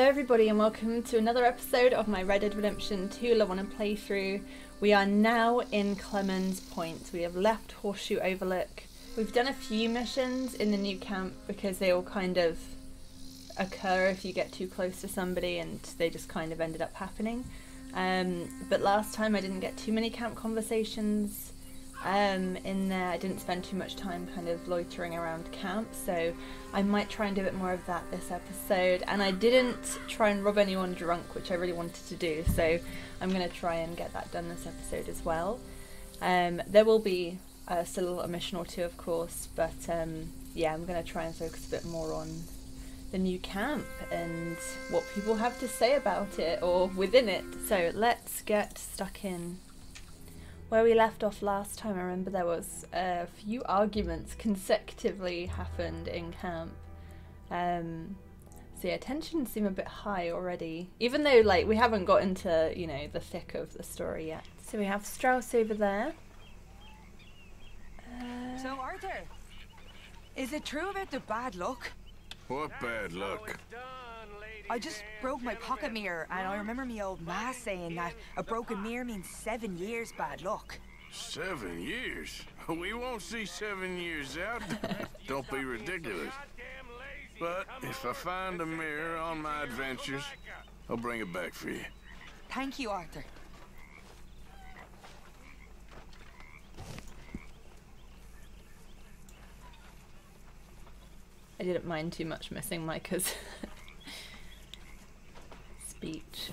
everybody and welcome to another episode of my Red Dead Redemption 2 Love1 playthrough. We are now in Clemens Point. We have left Horseshoe Overlook. We've done a few missions in the new camp because they all kind of occur if you get too close to somebody, and they just kind of ended up happening. But last time I didn't get too many camp conversations in there. I didn't spend too much time kind of loitering around camp, so I might try and do a bit more of that this episode. And I didn't try and rob anyone drunk, which I really wanted to do, so I'm going to try and get that done this episode as well. There will be still a mission or two, of course, but yeah, I'm going to try and focus a bit more on the new camp and what people have to say about it or within it. So let's get stuck in. Where we left off last time, I remember there was a few arguments consecutively happened in camp. So yeah, tensions seem a bit high already, even though like we haven't got into, you know, the thick of the story yet. So we have Strauss over there. So Arthur, is it true about the bad luck? What bad luck? I just broke my pocket mirror, and I remember me old ma saying that a broken mirror means 7 years bad luck. 7 years? We won't see 7 years out. Don't be ridiculous. But if I find a mirror on my adventures, I'll bring it back for you. Thank you, Arthur. I didn't mind too much missing Micah's speech.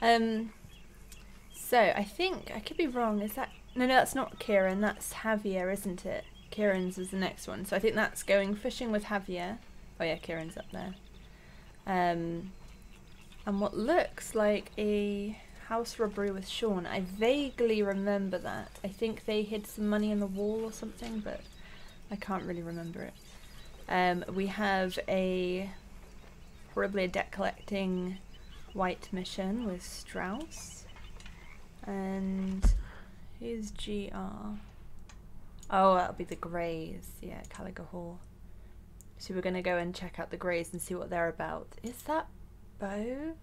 So I think, I could be wrong, is that, no, that's not Kieran, that's Javier, isn't it? Kieran's is the next one, so I think that's going fishing with Javier. Oh yeah, Kieran's up there. And what looks like a house robbery with Shaun. I vaguely remember that. I think they hid some money in the wall or something, but I can't really remember it. We have probably a debt collecting white mission with Strauss. And who's GR? Oh, that'll be the Greys. Yeah, Caliga Hall. So we're going to go and check out the Greys and see what they're about. Is that Bo?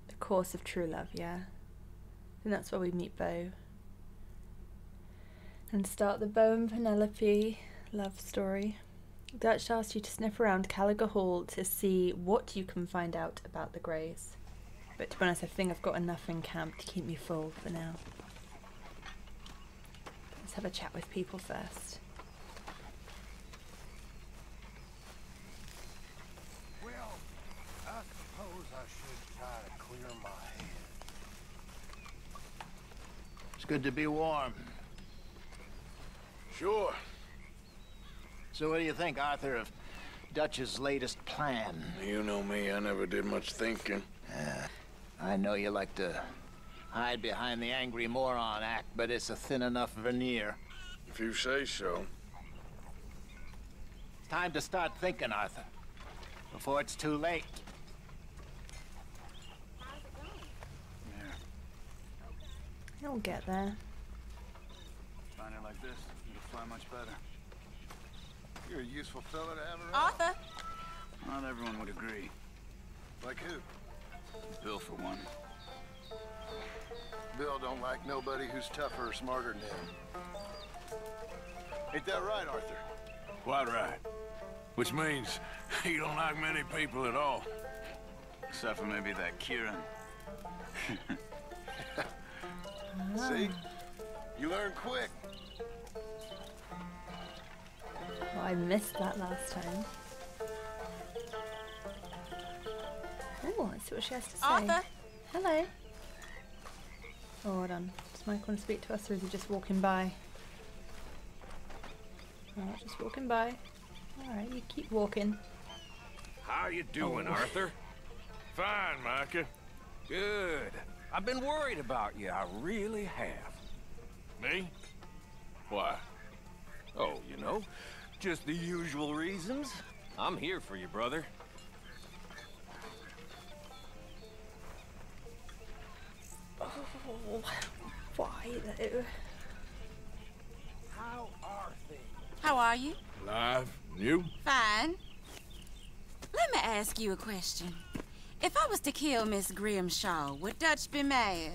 The Course of True Love, yeah. I think that's where we meet Bo. And start the Bo and Penelope love story. Dutch asked you to sniff around Caliga Hall to see what you can find out about the Greys. But to be honest, I think I've got enough in camp to keep me full for now. Let's have a chat with people first. Well, I suppose I should try to clear my head. It's good to be warm. Sure. So what do you think, Arthur, of Dutch's latest plan? You know me, I never did much thinking. I know you like to hide behind the angry moron act, but it's a thin enough veneer. If you say so. It's time to start thinking, Arthur, before it's too late. You'll get there. Find it like this, it'll fly much better. You're a useful fella to have around. Arthur? Not everyone would agree. Like who? Bill, for one. Bill don't like nobody who's tougher or smarter than him. Ain't that right, Arthur? Quite right. Which means you don't like many people at all. Except for maybe that Kieran. See? You learn quick. Well, I missed that last time. Oh, let's see what she has to say. Arthur? Hello. Oh, hold on. Does Mike want to speak to us, or is he just walking by? Oh, just walking by. Alright, you keep walking. How you doing, Arthur? Fine, Micah. Good. I've been worried about you, I really have. Me? Why? Oh, you know, just the usual reasons. I'm here for you, brother. Oh, why though? How are you? Alive? You? Fine. Let me ask you a question. If I was to kill Miss Grimshaw, would Dutch be mad?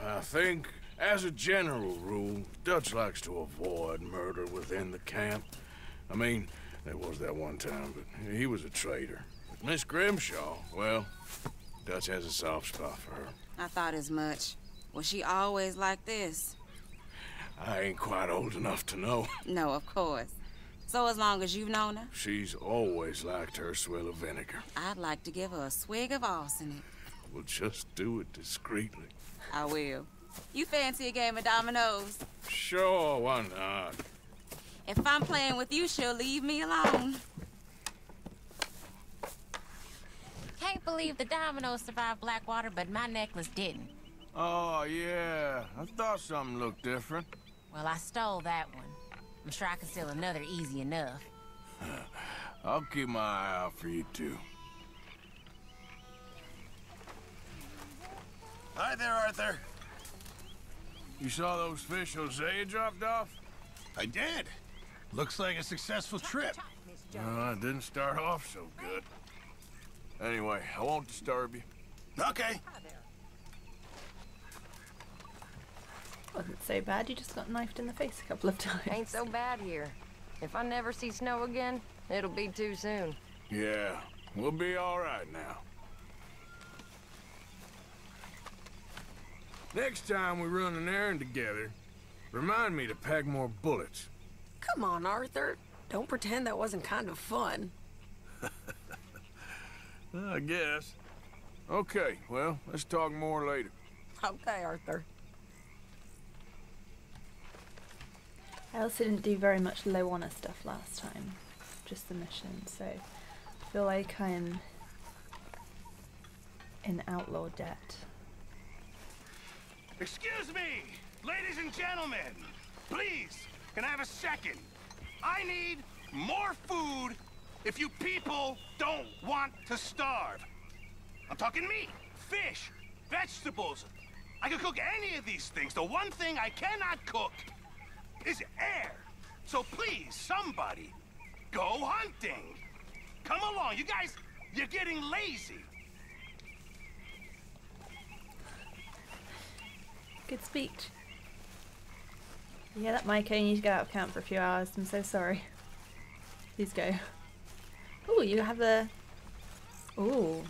I think, as a general rule, Dutch likes to avoid murder within the camp. I mean, there was that one time, but he was a traitor. But Miss Grimshaw, well, Dutch has a soft spot for her. I thought as much. Was she always like this? I ain't quite old enough to know. No, of course. So as long as you've known her? She's always liked her swill of vinegar. I'd like to give her a swig of arsenic. We'll just do it discreetly. I will. You fancy a game of dominoes? Sure, why not? If I'm playing with you, she'll leave me alone. Can't believe the dominoes survived Blackwater, but my necklace didn't. Oh, yeah. I thought something looked different. Well, I stole that one. I'm sure I can steal another easy enough. I'll keep my eye out for you, too. Hi there, Arthur. You saw those fish Hosea dropped off? I did. Looks like a successful trip. It didn't start off so good. Anyway, I won't disturb you. Okay. Wasn't so bad, you just got knifed in the face a couple of times. Ain't so bad here. If I never see snow again, it'll be too soon. Yeah, we'll be all right now. Next time we run an errand together, remind me to pack more bullets. Come on, Arthur. Don't pretend that wasn't kind of fun. I guess. Okay, well, let's talk more later. Okay, Arthur. I also didn't do very much low honor stuff last time, just the mission, so I feel like I'm in outlaw debt. Excuse me, ladies and gentlemen. Please, can I have a second? I need more food if you people don't want to starve. I'm talking meat, fish, vegetables. I can cook any of these things. The one thing I cannot cook is air. So please, somebody, go hunting. Come along, you guys, you're getting lazy. Good speech. Yeah, that mic only need to go out of camp for a few hours. I'm so sorry. Please go. Ooh, you have a... Ooh.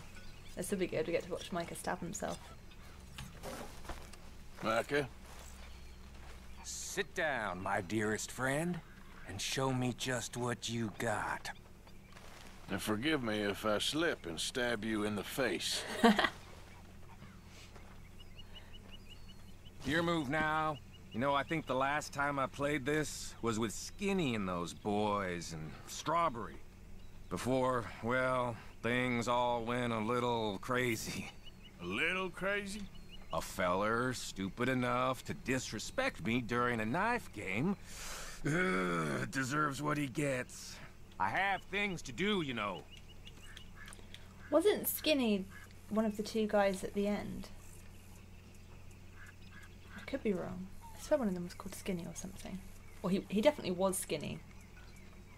This will be good. We get to watch Micah stab himself. Micah? Sit down, my dearest friend, and show me just what you got. And forgive me if I slip and stab you in the face. Your move now. You know, I think the last time I played this was with Skinny and those boys and Strawberry. Before, well, things all went a little crazy. A little crazy? A feller stupid enough to disrespect me during a knife game deserves what he gets. I have things to do, you know. Wasn't Skinny one of the two guys at the end? I could be wrong. I swear one of them was called Skinny or something. Or he definitely was Skinny.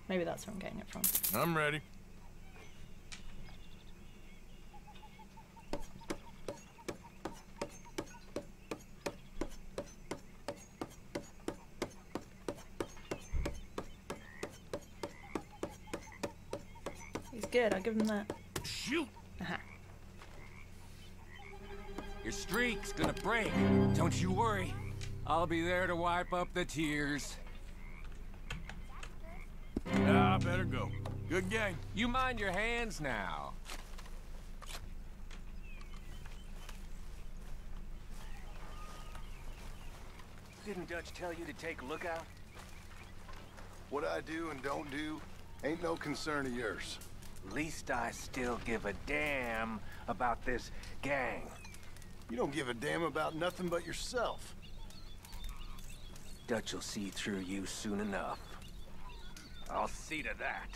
Maybe that's where I'm getting it from. I'm ready. He's good, I'll give him that. Shoot! Aha. Your streak's gonna break. Don't you worry. I'll be there to wipe up the tears. I better go. Good game. You mind your hands now. Didn't Dutch tell you to take a look out? What I do and don't do ain't no concern of yours. At least I still give a damn about this gang. You don't give a damn about nothing but yourself. Dutch will see through you soon enough. I'll see to that.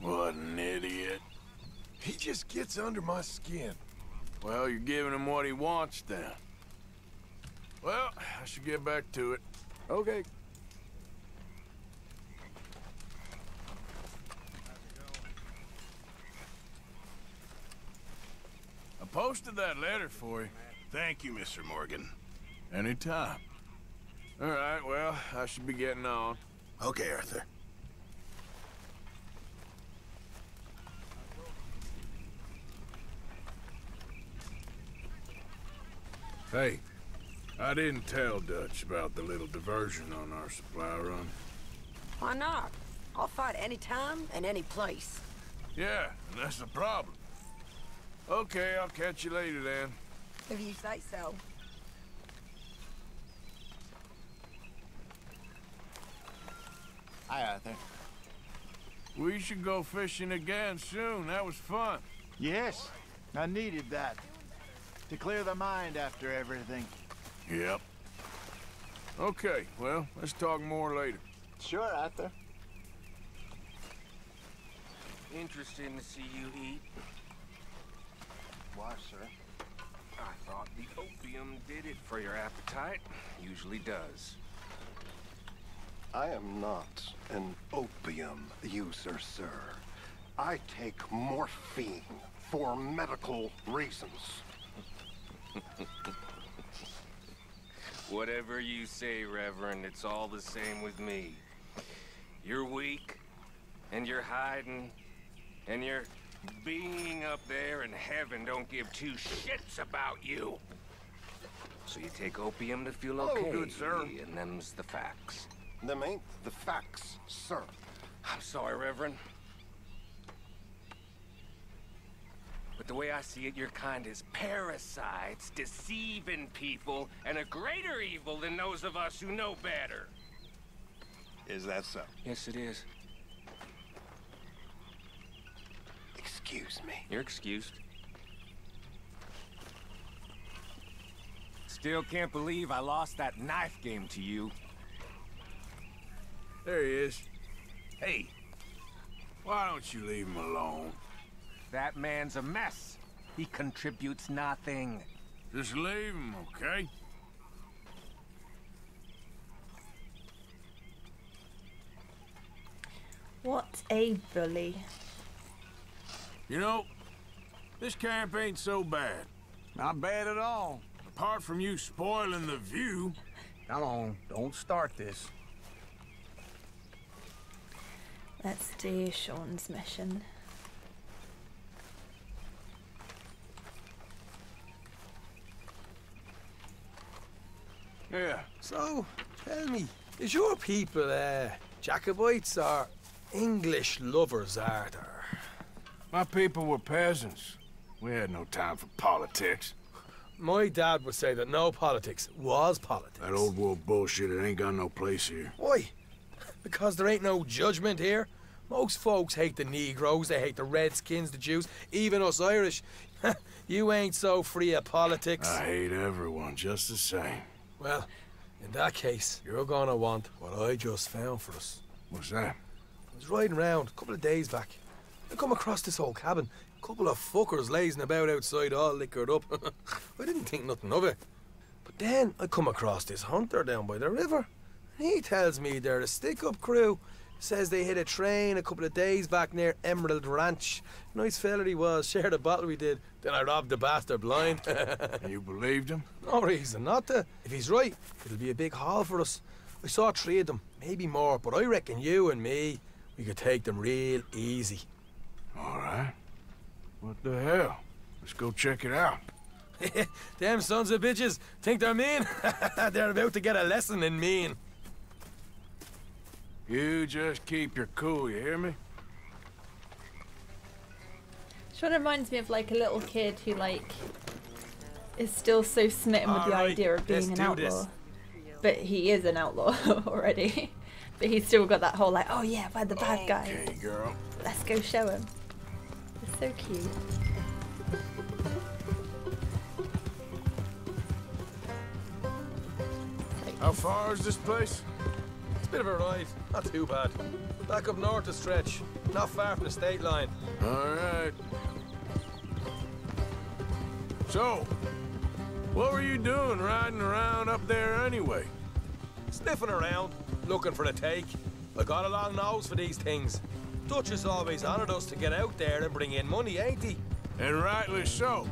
What an idiot. He just gets under my skin. Well, you're giving him what he wants then. Well, I should get back to it. Okay. posted that letter for you. Thank you, Mr. Morgan. Anytime. All right, well, I should be getting on. Okay, Arthur. Hey, I didn't tell Dutch about the little diversion on our supply run. Why not? I'll fight any time and any place. Yeah, and that's the problem. Okay, I'll catch you later then. If you say so. Hi, Arthur. We should go fishing again soon. That was fun. Yes, I needed that. To clear the mind after everything. Yep. Okay, well, let's talk more later. Sure, Arthur. Interesting to see you eat. Why, sir? I thought the opium did it for your appetite. Usually does. I am not an opium user, sir. I take morphine for medical reasons. Whatever you say, Reverend, it's all the same with me. You're weak, and you're hiding, and your being up there in heaven don't give two shits about you. So you take opium to feel okay. Oh, good, sir. And them's the facts. Them ain't the facts, sir. I'm sorry, Reverend. But the way I see it, your kind is parasites, deceiving people, and a greater evil than those of us who know better. Is that so? Yes, it is. Excuse me. You're excused. Still can't believe I lost that knife game to you. There he is. Hey, why don't you leave him alone? That man's a mess. He contributes nothing. Just leave him, okay? What a bully. You know, this camp ain't so bad. Not bad at all. Apart from you spoiling the view. Come on, don't start this. Let's do Shaun's mission. Yeah. So, tell me, is your people, Jacobites or English lovers, Arthur? My people were peasants. We had no time for politics. My dad would say that no politics was politics. That old world bullshit, it ain't got no place here. Why? Because there ain't no judgment here. Most folks hate the Negroes, they hate the Redskins, the Jews, even us Irish. You ain't so free of politics. I hate everyone just the same. Well, in that case, you're gonna want what I just found for us. What's that? I was riding around a couple of days back. I come across this old cabin. A couple of fuckers lazing about outside all liquored up. I didn't think nothing of it. But then I come across this hunter down by the river. He tells me they're a stick-up crew. Says they hit a train a couple of days back near Emerald Ranch. Nice fella he was, shared a bottle we did. Then I robbed the bastard blind. You believed him? No reason not to. If he's right, it'll be a big haul for us. I saw 3 of them, maybe more, but I reckon you and me, we could take them real easy. All right. What the hell? Let's go check it out. Them sons of bitches think they're mean. They're about to get a lesson in mean. You just keep your cool, you hear me? Shaun reminds me of like a little kid who like is still so smitten with the idea of being an outlaw. But he is an outlaw already. But he's still got that whole like, oh yeah, we're the bad guys. Okay, girl. Let's go show him. It's so cute. How far is this place? It's a bit of a ride, not too bad. Back up north a stretch, not far from the state line. All right. So, what were you doing riding around up there anyway? Sniffing around, looking for a take. I got a long nose for these things. Dutch has always honoured us to get out there and bring in money, ain't he? And rightly so.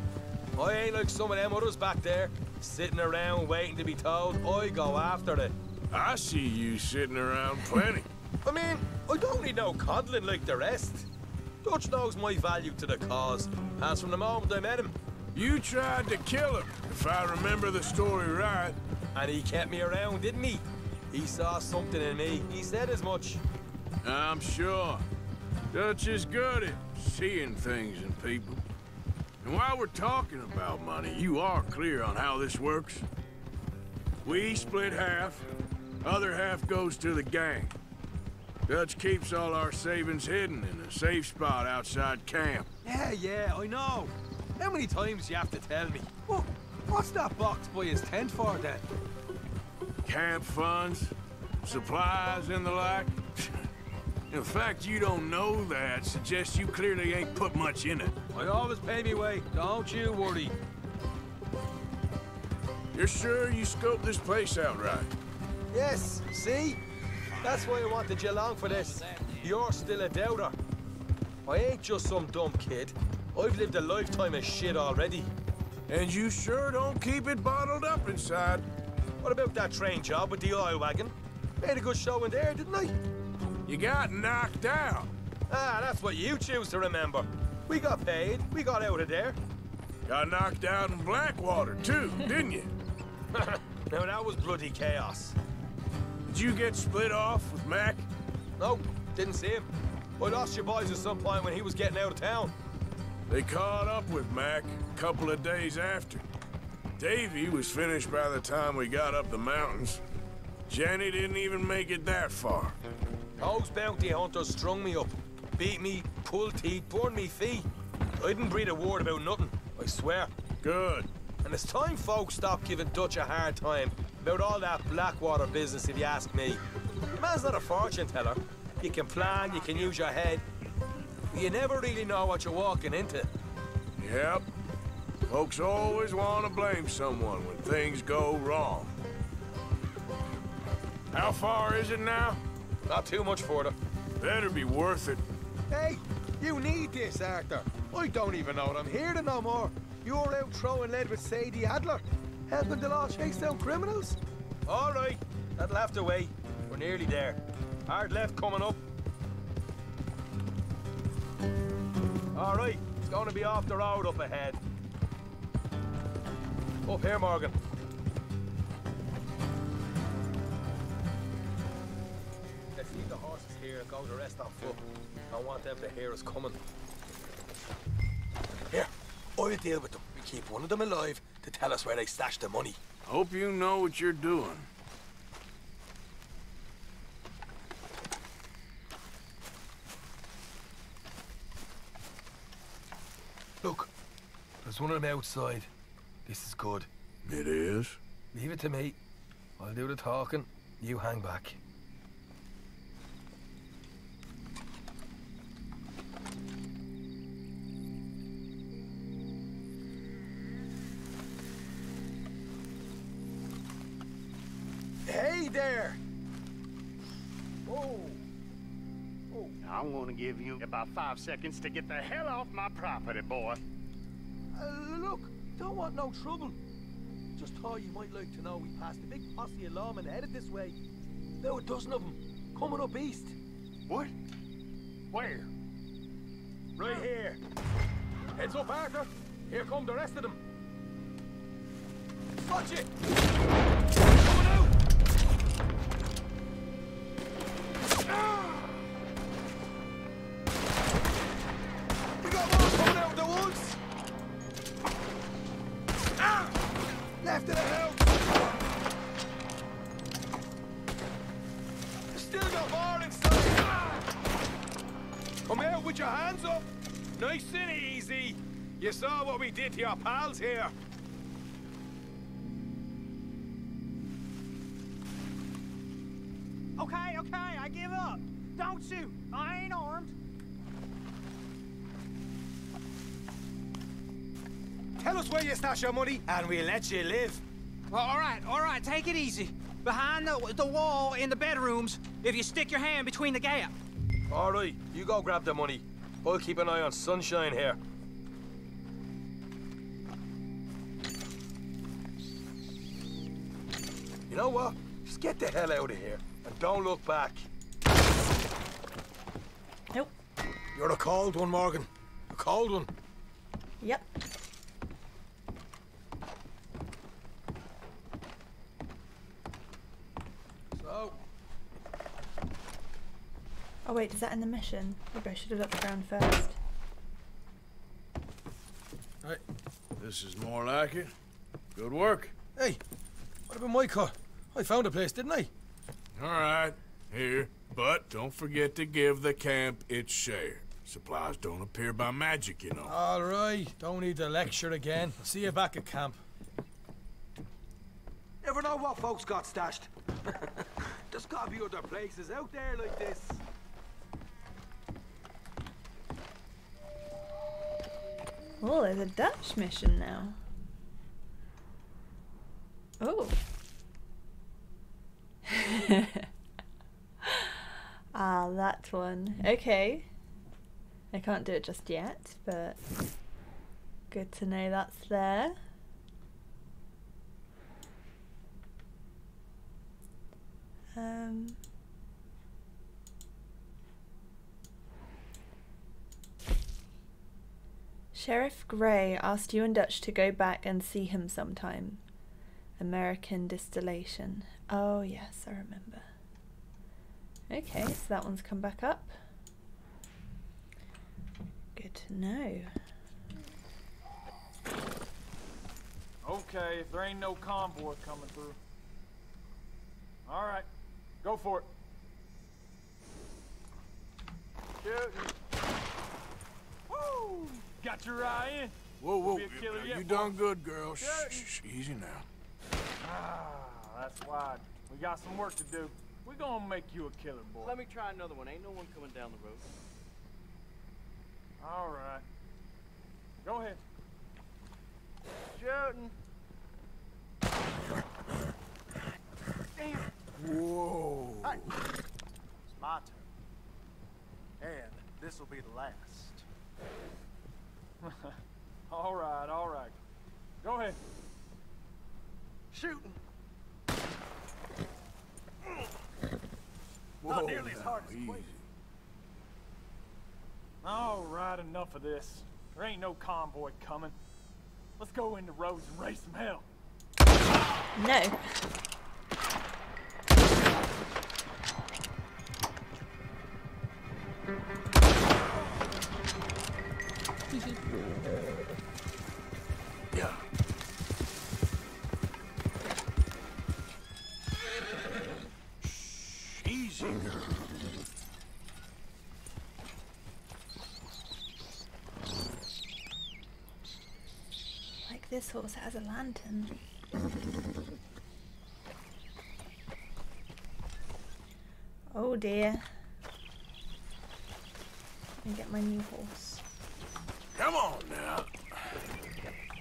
I ain't like some of them others back there, sitting around waiting to be told. I go after it. I see you sitting around plenty. I mean, I don't need no coddling like the rest. Dutch knows my value to the cause, as from the moment I met him. You tried to kill him, if I remember the story right. And he kept me around, didn't he? He saw something in me. He said as much. I'm sure. Dutch is good at seeing things in people. And while we're talking about money, you are clear on how this works? We split half, other half goes to the gang. Dutch keeps all our savings hidden in a safe spot outside camp. Yeah, I know. How many times do you have to tell me? What's that box by his tent for, then? Camp funds, supplies, and the like. In fact, you don't know that suggests you clearly ain't put much in it. I always pay me way, don't you worry. You're sure you scoped this place out right? Yes, see? That's why I wanted you along for this. You're still a doubter. I ain't just some dumb kid. I've lived a lifetime of shit already. And you sure don't keep it bottled up inside. What about that train job with the oil wagon? Made a good show in there, didn't I? You got knocked out. Ah, that's what you choose to remember. We got paid. We got out of there. Got knocked out in Blackwater, too, didn't you? Now, that was bloody chaos. Did you get split off with Mac? Nope, didn't see him. I lost your boys at some point when he was getting out of town. They caught up with Mac a couple of days after. Davy was finished by the time we got up the mountains. Jenny didn't even make it that far. Those bounty hunters strung me up. Beat me, pulled teeth, burned me feet. I didn't breathe a word about nothing, I swear. Good. And it's time folks stopped giving Dutch a hard time about all that Blackwater business, if you ask me. The man's not a fortune teller. You can plan, you can use your head. But you never really know what you're walking into. Yep. Folks always want to blame someone when things go wrong. How far is it now? Not too much further. Better be worth it. Hey, you need this, Arthur. I don't even know that I'm here to no more. You're out throwing lead with Sadie Adler, helping the law chase down criminals. All right, that'll have to wait. We're nearly there. Hard left coming up. All right, it's going to be off the road up ahead. Up here, Morgan. Let's leave the horses here and go the rest on foot. I want them to hear us coming. Here, I'll deal with them. We keep one of them alive to tell us where they stashed the money. Hope you know what you're doing. Look, there's one of them outside. This is good. It is? Leave it to me. I'll do the talking. You hang back. Hey there! Whoa! I'm gonna give you about 5 seconds to get the hell off my property, boy. Look, don't want no trouble. Just thought you might like to know we passed a big posse of lawmen headed this way. About a dozen of them, coming up east. What? Where? Right here. Heads up, Arthur. Here come the rest of them. Watch it! Coming out! We got more coming out of the woods! Left of the house! Still got more inside! Come out with your hands up! Nice and easy! You saw what we did to your pals here! Okay, I give up. Don't shoot. I ain't armed. Tell us where you stash your money, and we'll let you live. Well, all right, take it easy. Behind the wall in the bedrooms, if you stick your hand between the gap. All right, you go grab the money. I'll keep an eye on Sunshine here. know what? Just get the hell out of here and don't look back. Nope. You're a cold one, Morgan. A cold one. Yep. So. Oh wait, is that in the mission? Maybe I should have looked around first. Right. This is more like it. Good work. Hey, what about my car? I found a place, didn't I? All right, here. But don't forget to give the camp its share. Supplies don't appear by magic, you know. All right, don't need to lecture again. I'll see you back at camp. Never know what folks got stashed. There's gotta be other places out there like this. Oh, there's a Dutch mission now. Oh. Ah, that one. Okay. I can't do it just yet, but good to know that's there. Sheriff Gray asked you and Dutch to go back and see him sometime. American distillation. Oh yes, I remember. Okay, so that one's come back up. Good to know. Okay, if there ain't no convoy coming through. All right, go for it. Shoot. Woo! Got your eye in. Whoa, whoa, yet, you done good, girl. Shh, easy now. Ah, that's wide. We got some work to do. We're gonna make you a killer, boy. Let me try another one. Ain't no one coming down the road. All right. Go ahead. Shooting. Damn. Whoa. Hey. It's my turn. And this will be the last. All right. Go ahead. Shooting. Whoa, Not nearly as hard as easy. waiting. All right, enough of this. There ain't no convoy coming. Let's go into roads and raise some hell. No. Yeah. Easy, girl. Like this horse has a lantern. Oh dear. Let me get my new horse. Come on now.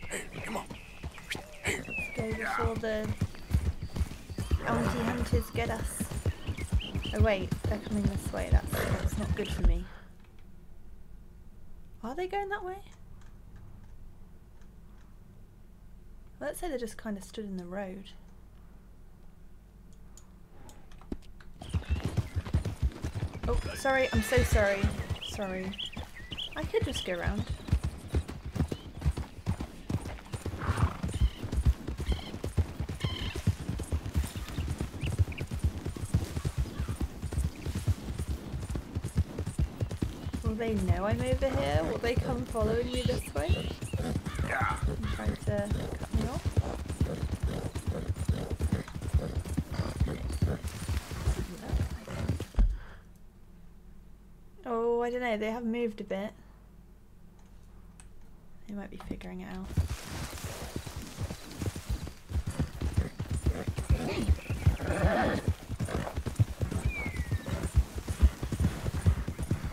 Hey, come on. Here. Go before the bounty hunters get us. Oh wait, they're coming this way. That's not good for me. Are they going that way? Let's say they just kind of stood in the road. Oh, sorry. I'm so sorry. Sorry. I could just go around. Will they know I'm over here? Will they come following me this way? Yeah. And trying to cut me off? Oh, I don't know. They have moved a bit. They might be figuring it out.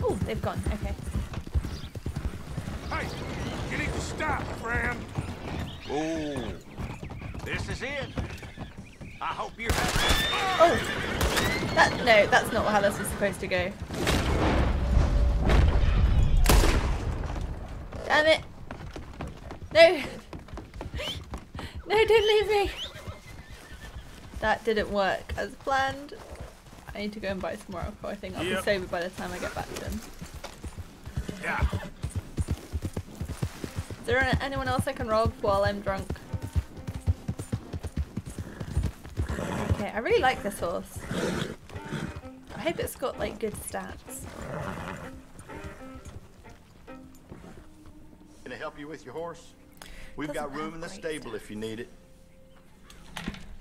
Oh, they've gone. Okay. Hey, you need to stop, friend. Oh, this is it. I hope you're happy. Oh, no, that's not how this was supposed to go. Damn it! No! No, don't leave me! That didn't work as planned. I need to go and buy some more alcohol. I think I'll be sober by the time I get back to him. Yeah. Is there anyone else I can rob while I'm drunk? Okay, I really like this horse. I hope it's got like good stats. Can I help you with your horse? We've got room in the stable if you need it.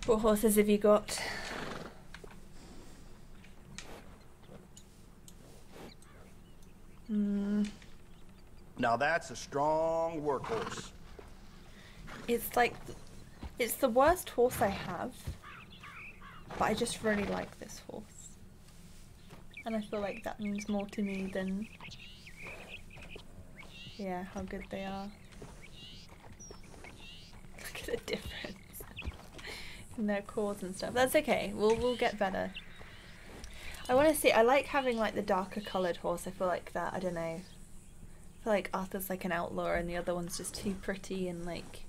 What horses have you got? Now that's a strong workhorse. It's like, it's the worst horse I have, but I just really like this horse. And I feel like that means more to me than, yeah, how good they are. Look at the difference in their cores and stuff. That's okay, we'll get better. I want to see, I like having like the darker coloured horse. I feel like that, I don't know. I feel like Arthur's like an outlaw and the other one's just too pretty and like,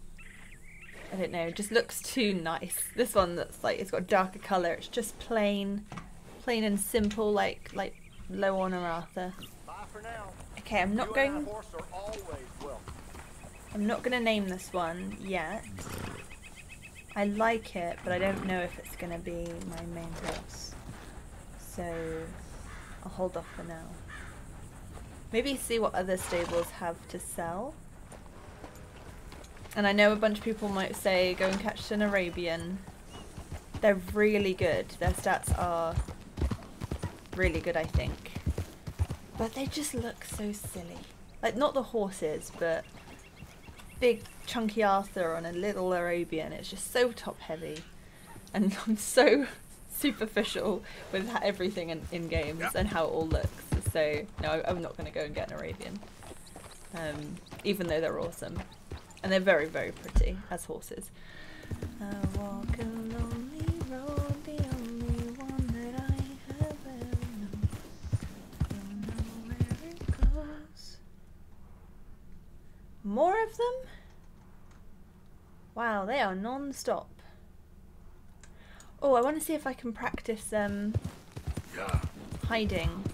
I don't know, just looks too nice. This one that's like, it's got darker colour, it's just plain and simple, like low honour Arthur. Okay, I'm not going to name this one yet. I like it, but I don't know if it's going to be my main horse. So I'll hold off for now. Maybe see what other stables have to sell. And I know a bunch of people might say go and catch an Arabian. They're really good. Their stats are really good, I think. But they just look so silly. Like, not the horses, but big chunky Arthur on a little Arabian. It's just so top heavy. And I'm so superficial with everything in games and how it all looks. So, no, I'm not going to go and get an Arabian. Even though they're awesome. And they're very, very pretty as horses. I walk a lonely road, the only one that I have ever known. Don't know where it goes. More of them? Wow, they are non-stop. Oh, I want to see if I can practice hiding.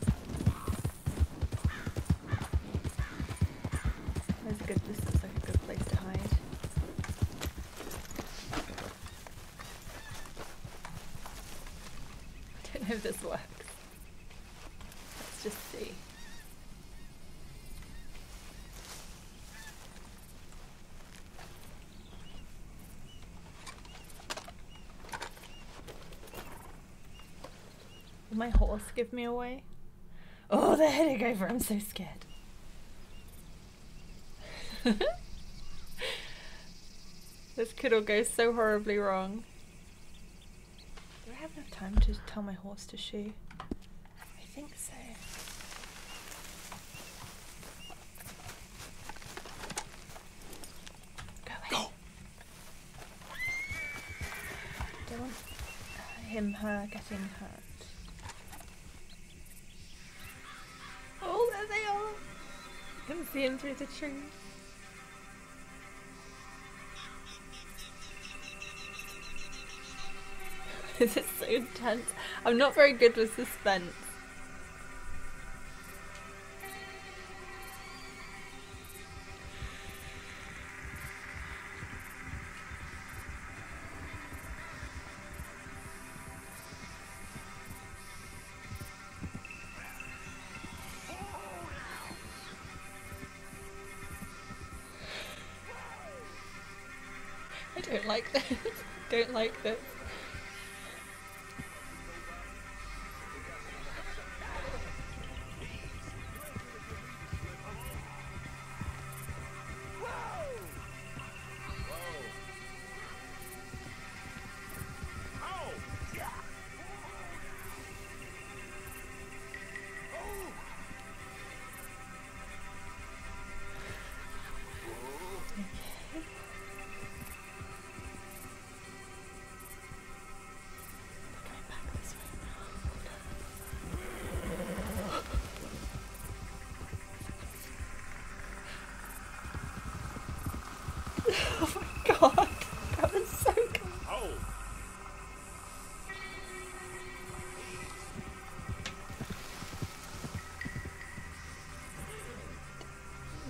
This looks like a good place to hide. I don't know if this works. Let's just see. Will my horse give me away? Oh, the headache over. I'm so scared. This could all go so horribly wrong. Do I have enough time to tell my horse to shoe? I think so. Go away. Don't want her getting hurt. Oh, there they are! I can see him through the trees. This is so intense. I'm not very good with suspense. I don't like this. Don't like this.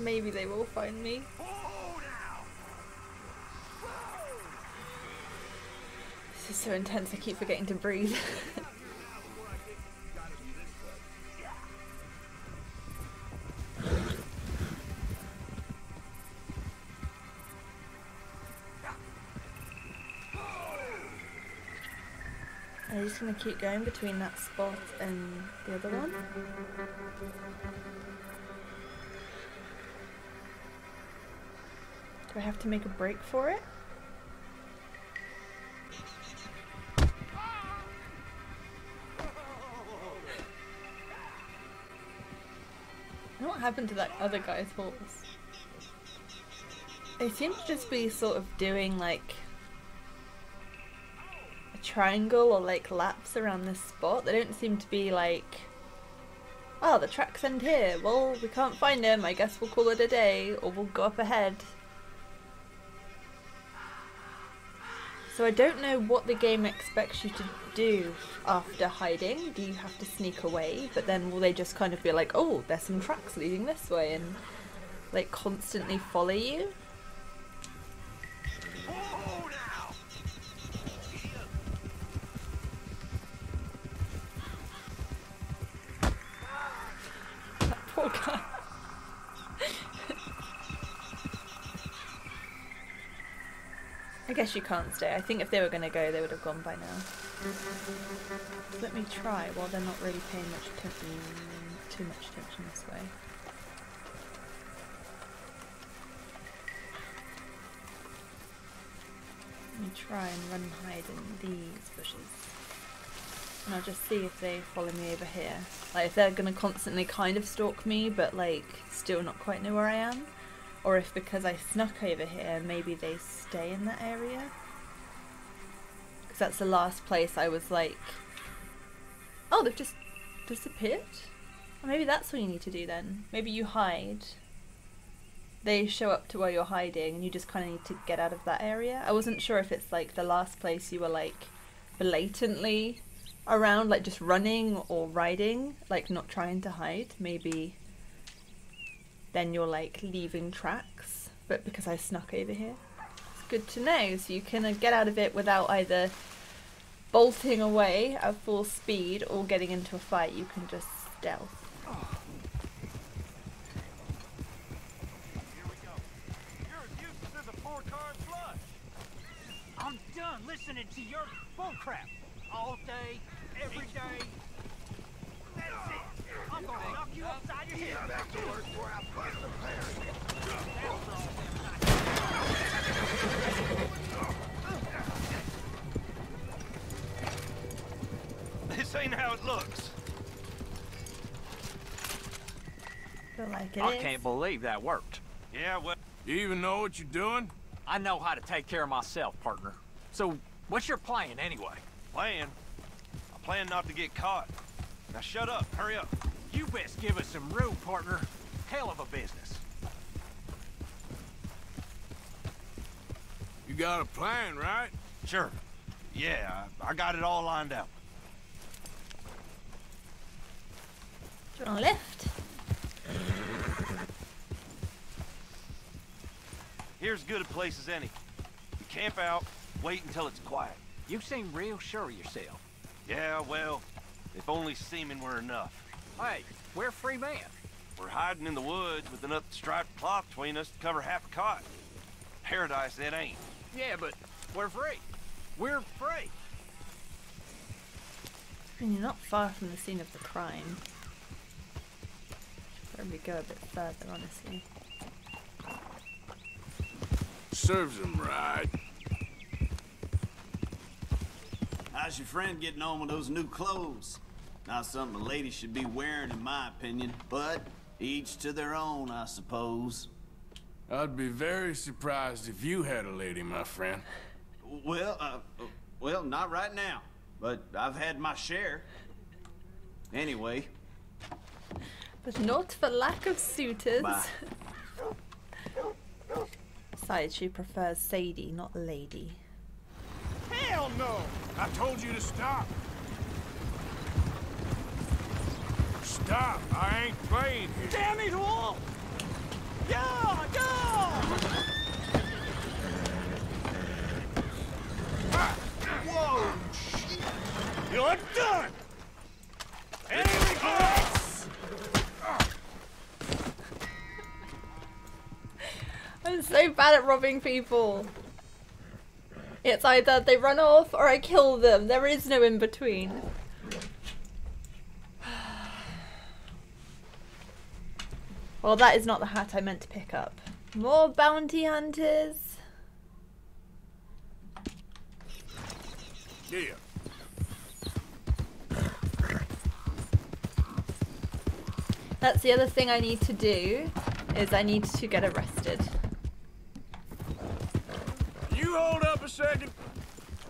Maybe they will find me. This is so intense, I keep forgetting to breathe. I'm just gonna keep going between that spot and the other one. Do I have to make a break for it? What happened to that other guy's horse? They seem to just be sort of doing like a triangle or like laps around this spot. They don't seem to be like, oh, the tracks end here. Well, we can't find him. I guess we'll call it a day, or we'll go up ahead. So I don't know what the game expects you to do after hiding. Do you have to sneak away? But then will they just kind of be like, oh, there's some tracks leading this way, and like constantly follow you? That poor guy. I guess you can't stay. I think if they were going to go, they would have gone by now. Let me try while they're not really paying too much attention this way. Let me try and run and hide in these bushes. And I'll just see if they follow me over here. Like if they're going to constantly kind of stalk me, but like still not quite know where I am. Or if because I snuck over here, maybe they stay in that area. Because that's the last place I was like, oh, they've just disappeared? Or maybe that's what you need to do then. Maybe you hide. They show up to where you're hiding and you just kind of need to get out of that area. I wasn't sure if it's like the last place you were like blatantly around, like just running or riding, like not trying to hide. Maybe then you're like leaving tracks, but because I snuck over here. It's good to know, so you can get out of it without either bolting away at full speed or getting into a fight. You can just stealth. I'm done listening to your bullcrap all day, every day. That's it. I'm gonna knock you upside your head. Back to work before I bust the This ain't how it looks. Feel like it I is. can't believe that worked. Yeah, well... You even know what you're doing? I know how to take care of myself, partner. So, what's your plan anyway? Plan? I plan not to get caught. Now shut up, hurry up. You best give us some room, partner. Hell of a business. You got a plan, right? Sure. Yeah, I got it all lined out. Do you want a lift? Here's as good a place as any. You camp out, wait until it's quiet. You seem real sure of yourself. Yeah, well, if only seeming were enough. Hey, we're a free man. We're hiding in the woods with enough striped cloth between us to cover half a cot. Paradise, that ain't. Yeah, but we're free. We're free. I mean, you're not far from the scene of the crime. Probably go a bit further, honestly. Serves him right. How's your friend getting on with those new clothes? Not something a lady should be wearing, in my opinion, but each to their own, I suppose. I'd be very surprised if you had a lady, my friend. Well, not right now, but I've had my share. Anyway. But not for lack of suitors. Bye. Besides, she prefers Sadie, not lady. Hell no! I told you to stop. Stop! I ain't playing here. Damn it all! Whoa! Shit. You're done! Any regrets? I'm so bad at robbing people. It's either they run off or I kill them. There is no in between. Well, that is not the hat I meant to pick up. More bounty hunters. Yeah. That's the other thing I need to do, is I need to get arrested. You hold up a second.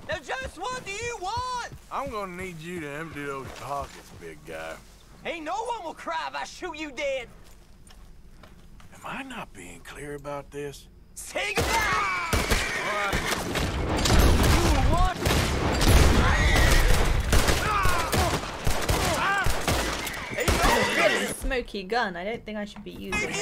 Now just what do you want? I'm gonna need you to empty those pockets, big guy. Ain't no one will cry if I shoot you dead. Am I not being clear about this? Say goodbye! Really smoky gun. I don't think I should be using it.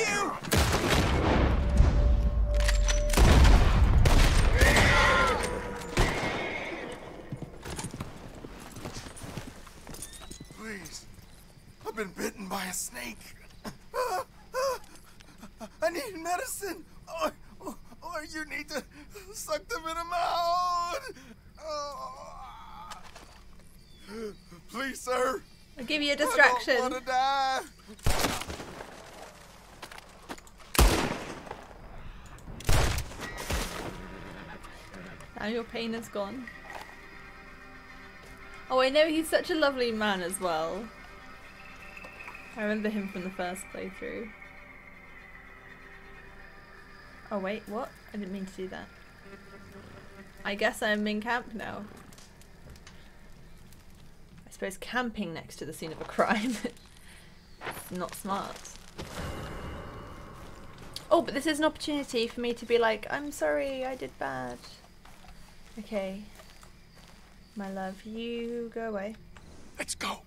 Please. I've been bitten by a snake. I need medicine. Or you need to suck the venom out. Please, sir. I'll give you a distraction. I don't want to die. Now your pain is gone. Oh, I know he's such a lovely man as well. I remember him from the first playthrough. Oh wait, what? I didn't mean to do that. I guess I'm in camp now. I suppose camping next to the scene of a crime is not smart. Oh, but this is an opportunity for me to be like, I'm sorry, I did bad. Okay. My love, you go away. Let's go.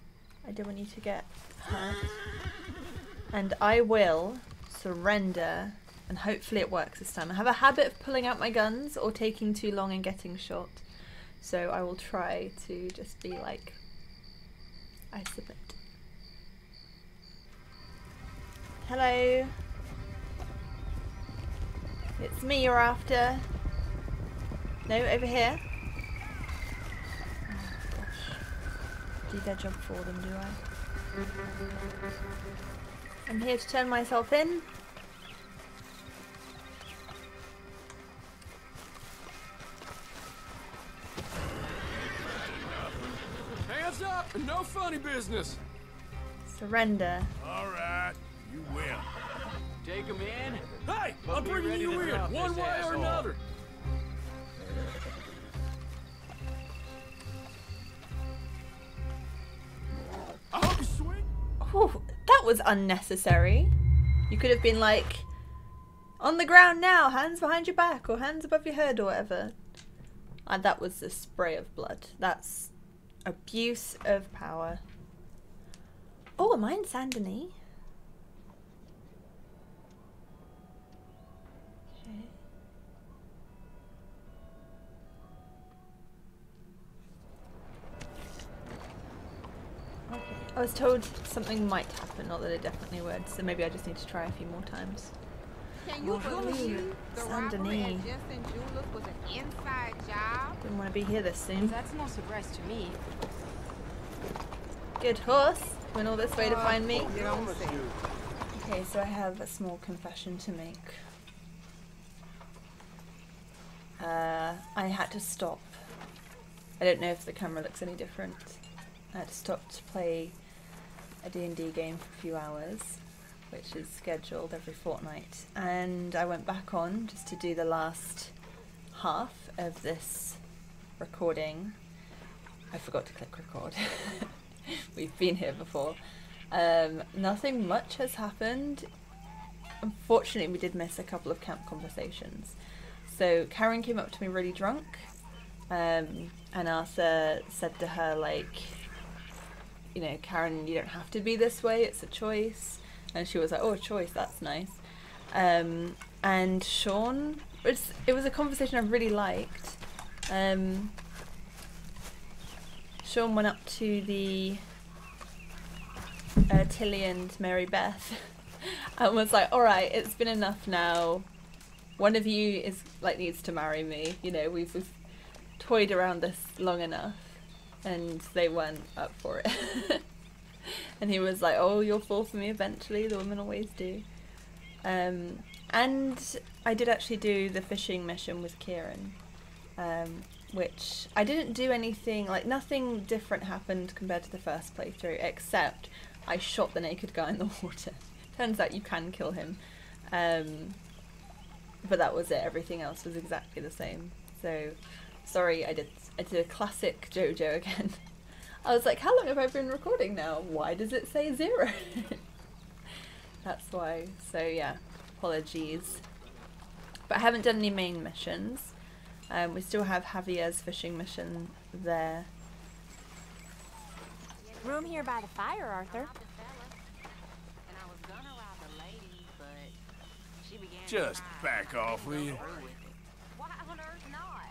I don't want you to get hurt. And I will surrender, and hopefully it works this time. I have a habit of pulling out my guns or taking too long and getting shot. So I will try to just be like, I submit. Hello. It's me you're after. No, over here. Oh gosh. Do their job for them, do I? I'm here to turn myself in. Hands up and no funny business. Surrender. All right, you win. Take him in. Hey, But I'm be bringing ready you to in, drop one this way or asshole. another. I hope you swing. Oh, that was unnecessary. You could have been like, on the ground now, hands behind your back, or hands above your head, or whatever. And that was a spray of blood. That's abuse of power. Oh, am I in Saint Denis? Okay. Okay. I was told something might happen, not that it definitely would, so maybe I just need to try a few more times. Can you believe the Saint robbery at Denis. Jensen Jewelers was an inside job? Didn't want to be here this soon. That's no surprise to me. Good horse. Went all this way to find me. Get on with it. Okay, so I have a small confession to make. I had to stop. I don't know if the camera looks any different. I had to stop to play a D&D game for a few hours, which is scheduled every fortnight. And I went back on just to do the last half of this recording. I forgot to click record. We've been here before. Nothing much has happened. Unfortunately, we did miss a couple of camp conversations. So Karen came up to me really drunk, and Arthur said to her, like, you know, Karen, you don't have to be this way, it's a choice. And she was like, oh, a choice, that's nice. And Shaun, it was a conversation I really liked. Shaun went up to the Tilly and Mary Beth and was like, alright, it's been enough now. One of you needs to marry me. You know, we've toyed around this long enough. And they weren't up for it. And he was like, oh, you'll fall for me eventually, the women always do. And I did actually do the fishing mission with Kieran, which I didn't do anything, like nothing different happened compared to the first playthrough, except I shot the naked guy in the water. Turns out you can kill him. But that was it, everything else was exactly the same. So, sorry, I did a classic JoJo again. I was like, how long have I been recording now? Why does it say 0? That's why. So yeah, apologies. But I haven't done any main missions. We still have Javier's fishing mission there. Room here by the fire, Arthur. Just back off, will you? Why on earth not?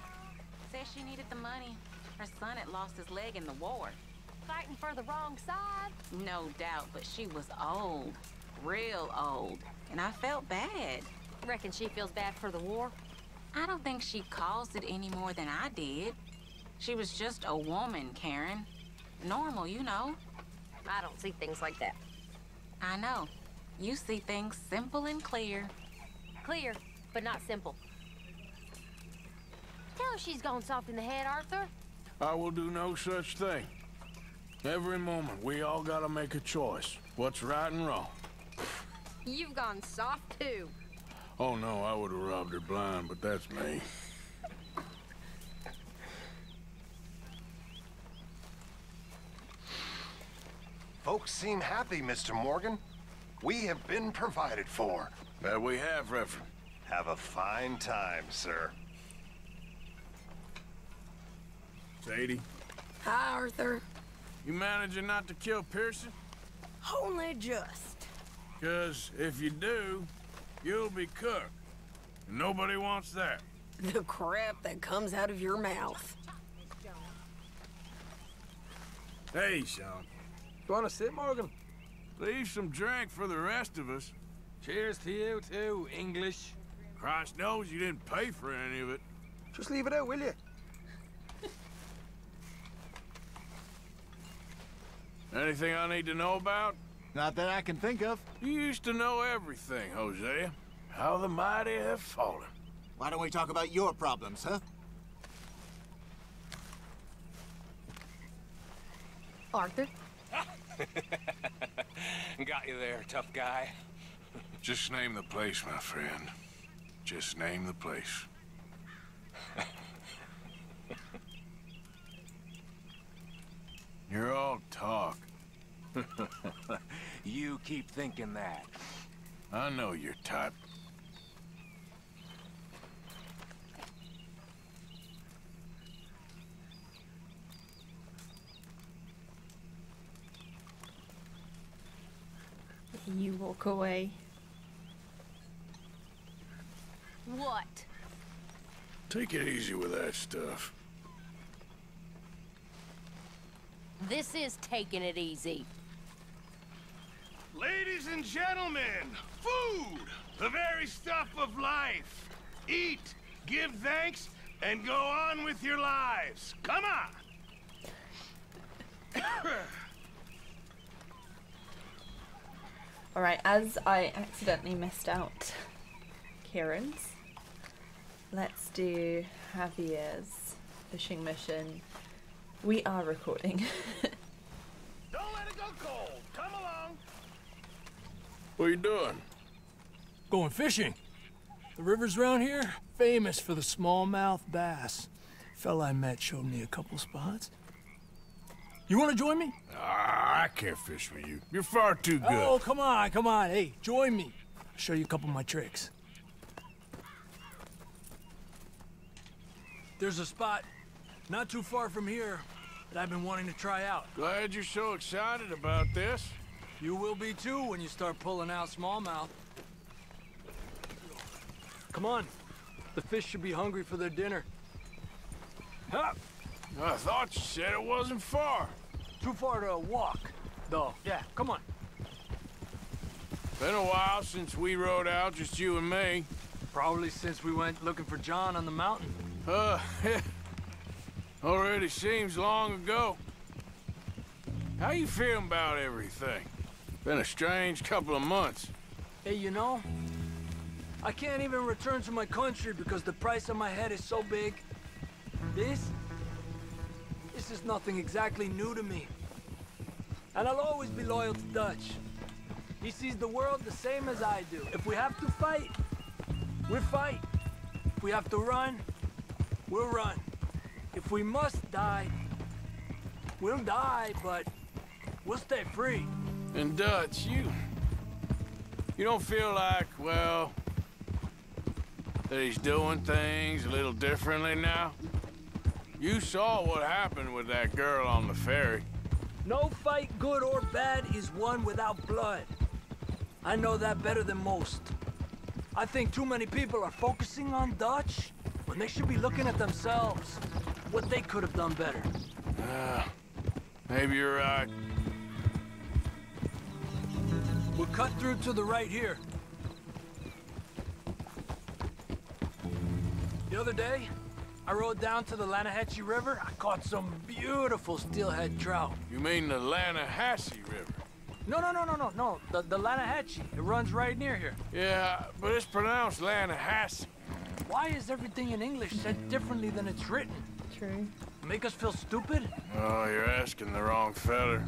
Said she needed the money. Her son had lost his leg in the war. Fighting for the wrong side? No doubt, but she was old. Real old. And I felt bad. Reckon she feels bad for the war? I don't think she caused it any more than I did. She was just a woman, Karen. Normal, you know. I don't see things like that. I know. You see things simple and clear. Clear, but not simple. Tell her she's gone soft in the head, Arthur. I will do no such thing. Every moment, we all gotta make a choice. What's right and wrong. You've gone soft, too. Oh no, I would have robbed her blind, but that's me. Folks seem happy, Mr. Morgan. We have been provided for. That we have, Reverend. Have a fine time, sir. Sadie? Hi, Arthur. You managing not to kill Pearson? Only just. 'Cause if you do, you'll be cooked. And nobody wants that. The crap that comes out of your mouth. Hey, Shaun. You want to sit, Morgan? Leave some drink for the rest of us. Cheers to you too, English. Christ knows you didn't pay for any of it. Just leave it out, will you? Anything I need to know about? Not that I can think of. You used to know everything, Hosea. How the mighty have fallen. Why don't we talk about your problems, huh? Arthur? Got you there, tough guy. Just name the place, my friend. Just name the place. You're all talk. You keep thinking that. I know your type. You walk away. What? Take it easy with that stuff. This is taking it easy. Ladies and gentlemen, food! The very stuff of life. Eat, give thanks, and go on with your lives. Come on! Alright, as I accidentally missed out Kieran's, let's do Javier's fishing mission. We are recording. Don't let it go cold. Come along. What are you doing? Going fishing. The rivers around here, famous for the smallmouth bass. Fella I met showed me a couple spots. You want to join me? I can't fish with you. You're far too good. Oh, come on, come on. Hey, join me. I'll show you a couple of my tricks. There's a spot not too far from here that I've been wanting to try out. Glad you're so excited about this. You will be too when you start pulling out smallmouth. Come on. The fish should be hungry for their dinner. Huh? I thought you said it wasn't far. Too far to walk, though. Yeah, come on. Been a while since we rode out, just you and me. Probably since we went looking for John on the mountain. Already seems long ago. How you feeling about everything? Been a strange couple of months. Hey, you know, I can't even return to my country because the price on my head is so big. This is nothing exactly new to me. And I'll always be loyal to Dutch. He sees the world the same as I do. If we have to fight, we'll fight. If we have to run, we'll run. If we must die, we'll die, but we'll stay free. And Dutch, you don't feel like, well, that he's doing things a little differently now? You saw what happened with that girl on the ferry. No fight, good or bad, is won without blood. I know that better than most. I think too many people are focusing on Dutch when they should be looking at themselves, what they could have done better. Maybe you're right. We'll cut through to the right here. The other day, I rode down to the Lanahatchee River. I caught some beautiful steelhead trout. You mean the Lanahatchee River? No. The Lanahatchee. It runs right near here. Yeah, but it's pronounced Lanahatchee. Why is everything in English said differently than it's written? True. Make us feel stupid? Oh, you're asking the wrong fella.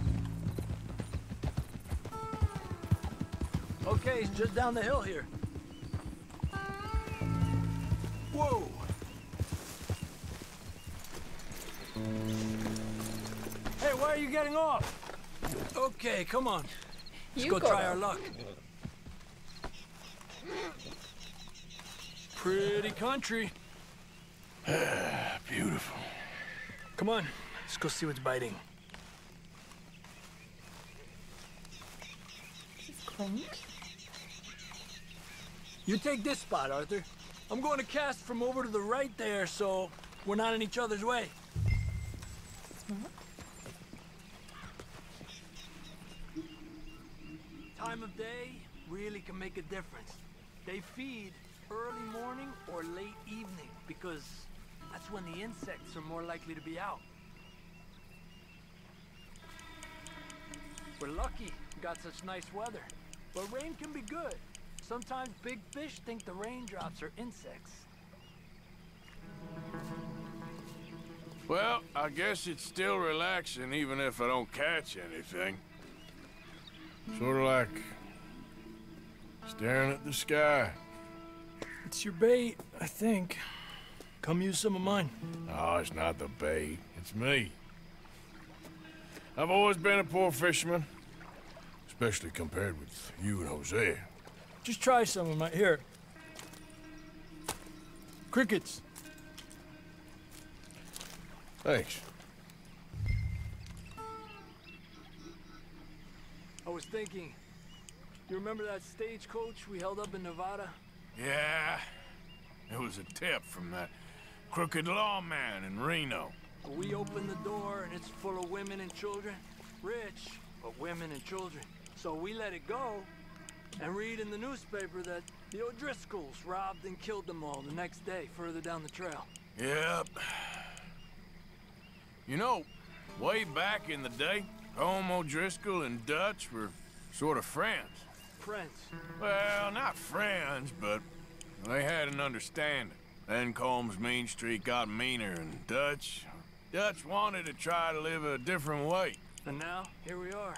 Okay, it's just down the hill here. Whoa! Hey, why are you getting off? Okay, come on. Let's go try our luck. Pretty country. Beautiful. Come on, let's go see what's biting. Clink. You take this spot, Arthur. I'm going to cast from over to the right there, so we're not in each other's way. Smart. Time of day really can make a difference. They feed early morning or late evening because that's when the insects are more likely to be out. We're lucky we got such nice weather, but rain can be good. Sometimes big fish think the raindrops are insects. Well, I guess it's still relaxing even if I don't catch anything. Sort of like staring at the sky. It's your bait, I think. Come use some of mine. No, it's not the bait. It's me. I've always been a poor fisherman, especially compared with you and Jose. Just try some of my... Here. Crickets. Thanks. I was thinking, you remember that stagecoach we held up in Nevada? Yeah, it was a tip from that crooked lawman in Reno. We opened the door and it's full of women and children. Rich, but women and children. So we let it go and read in the newspaper that the O'Driscolls robbed and killed them all the next day further down the trail. Yep. You know, way back in the day, Home O'Driscoll and Dutch were sort of friends. Friends? Well, not friends, but they had an understanding. Then Combs' mean streak got meaner, and Dutch wanted to try to live a different way. And now, here we are.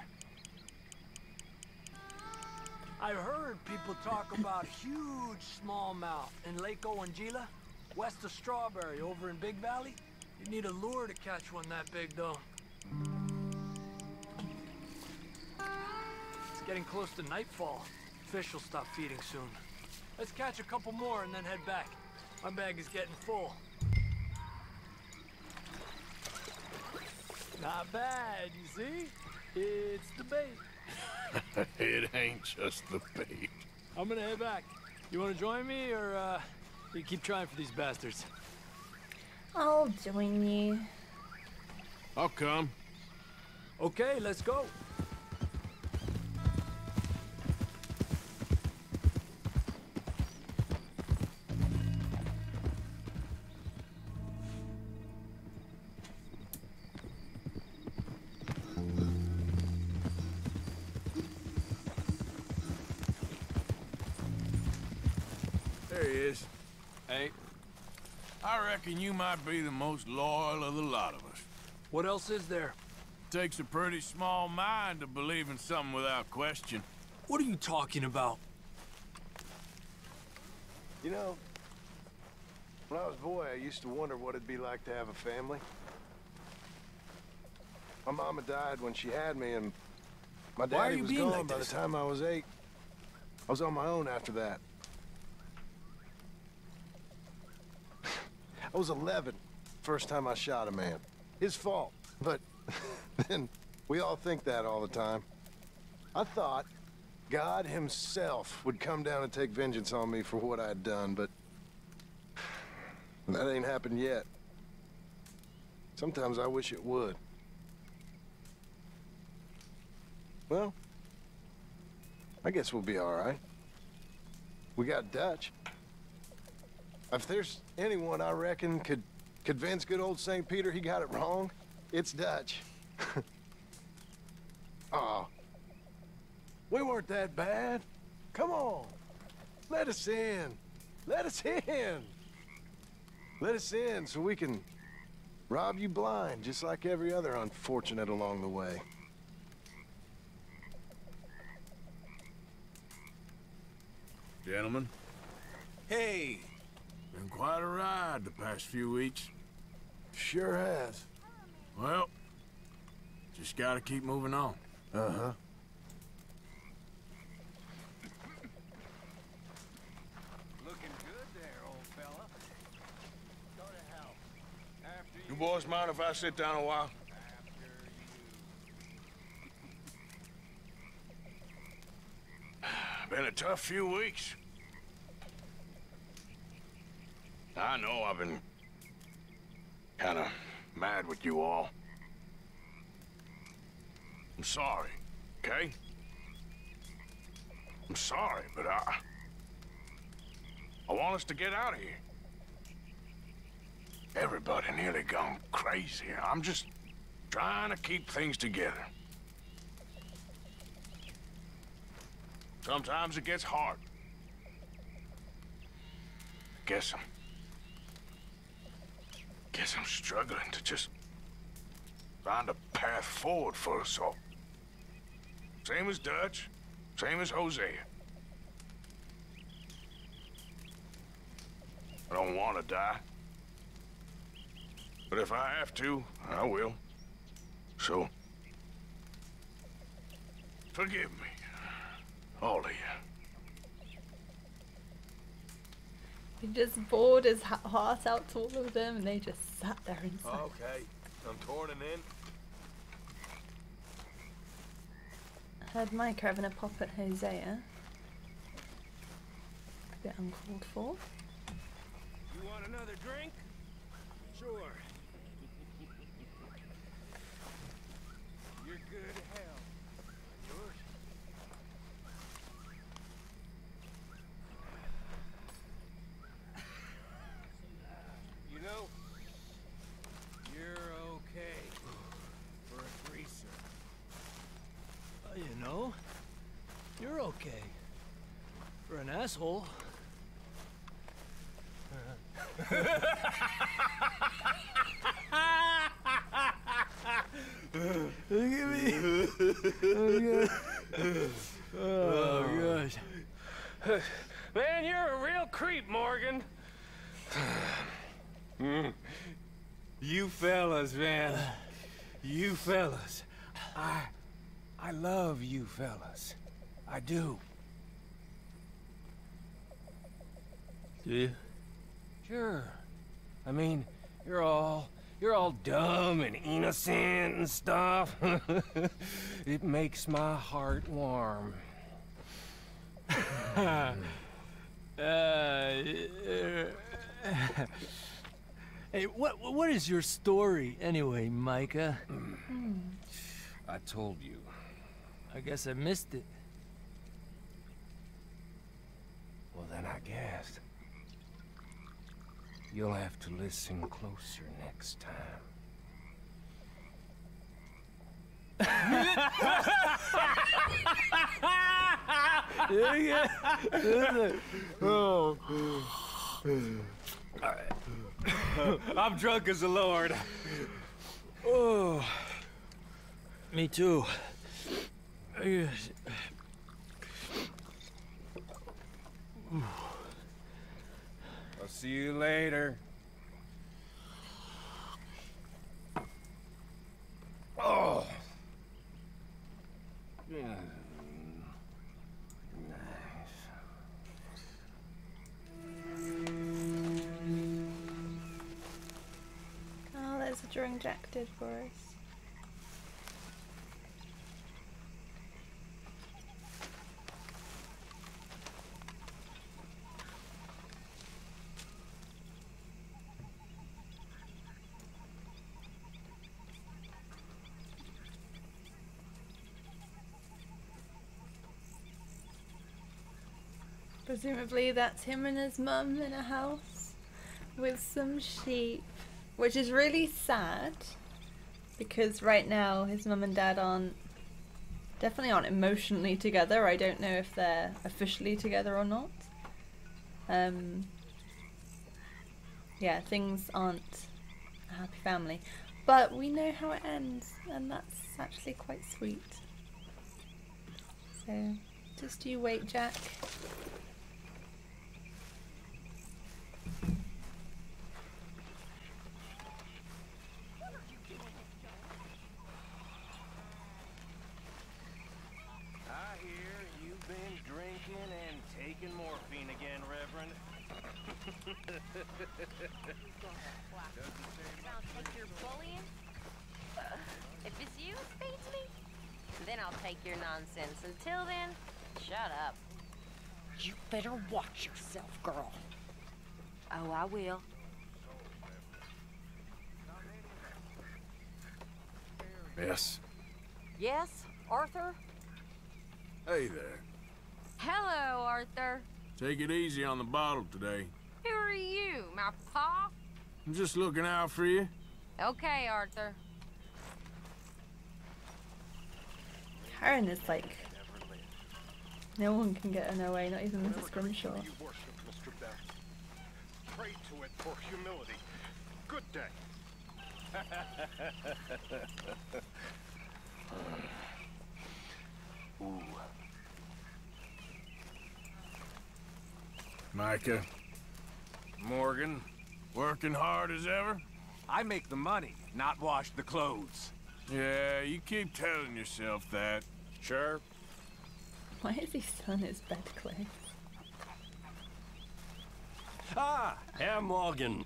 I've heard people talk about huge smallmouth in Lake Owanjila, west of Strawberry, over in Big Valley. You need a lure to catch one that big, though. It's getting close to nightfall. Fish will stop feeding soon. Let's catch a couple more and then head back. My bag is getting full. Not bad, you see? It's the bait. It ain't just the bait. I'm gonna head back. You wanna join me, or You keep trying for these bastards. I'll join you. I'll come. Okay, let's go. There he is. Hey. I reckon you might be the most loyal of the lot of us. What else is there? Takes a pretty small mind to believe in something without question. What are you talking about? You know, when I was a boy, I used to wonder what it'd be like to have a family. My mama died when she had me, and my daddy was gone by the time I was 8. I was on my own after that. I was 11, first time I shot a man. His fault, but then we all think that all the time. I thought God himself would come down and take vengeance on me for what I had done, but that ain't happened yet. Sometimes I wish it would. Well, I guess we'll be all right. We got Dutch. If there's anyone I reckon could convince good old St. Peter he got it wrong, it's Dutch. Aw. We weren't that bad. Come on. Let us in. Let us in. Let us in so we can rob you blind, just like every other unfortunate along the way. Gentlemen. Hey. Been quite a ride the past few weeks. Sure has. Well, just gotta keep moving on. Uh-huh. Looking good there, old fella. Go to hell. After You boys mind if I sit down a while? Been a tough few weeks. I know I've been kinda mad with you all. I'm sorry, okay? I'm sorry, but I want us to get out of here. Everybody nearly gone crazy. I'm just trying to keep things together. Sometimes it gets hard. Guess I'm struggling to just find a path forward for us all. Same as Dutch, same as Hosea. I don't want to die. But if I have to, I will. So, forgive me, all of you. He just poured his heart out to all of them and they just sat there in silence. Okay, I'm turning in. I heard Mike having a pop at Hosea. A bit uncalled for. You want another drink? Sure. You're good as hell. Yours? You know, you're okay for a greaser. You know, you're okay. For an asshole. Look at me. Oh, gosh. Man, you're a real creep, Morgan. You fellas, man. You fellas. I love you fellas. I do. Do you? Sure. I mean, you're all dumb and innocent and stuff. It makes my heart warm. Hey, what is your story anyway, Micah? I told you. I guess I missed it. Well, then I guess you'll have to listen closer next time. Oh. I'm drunk as a lord. Oh, me too. I'll see you later. Oh. Oh, there's a drawing Jack did for us. Presumably that's him and his mum in a house with some sheep, which is really sad because right now his mum and dad definitely aren't emotionally together. I don't know if they're officially together or not. Yeah, things aren't a happy family, but we know how it ends, and that's actually quite sweet. So just you wait, Jack. Morphine again, Reverend. I'll take your bullying. If it's you that feeds me, then I'll take your nonsense. Until then, shut up. You better watch yourself, girl. Oh, I will. Yes. Yes, Arthur? Hey there. Hello, Arthur. Take it easy on the bottle today. Who are you, my pa? I'm just looking out for you. Okay, Arthur. Karen is like, no one can get in her way, not even Mrs. Grimshaw. You worship, Mr. Bell. Pray to it for humility. Good day. Ooh. Micah. Morgan. Working hard as ever? I make the money, not wash the clothes. Yeah, you keep telling yourself that. Sure. Why has he done his bed clothes? Ah, Herr Morgan.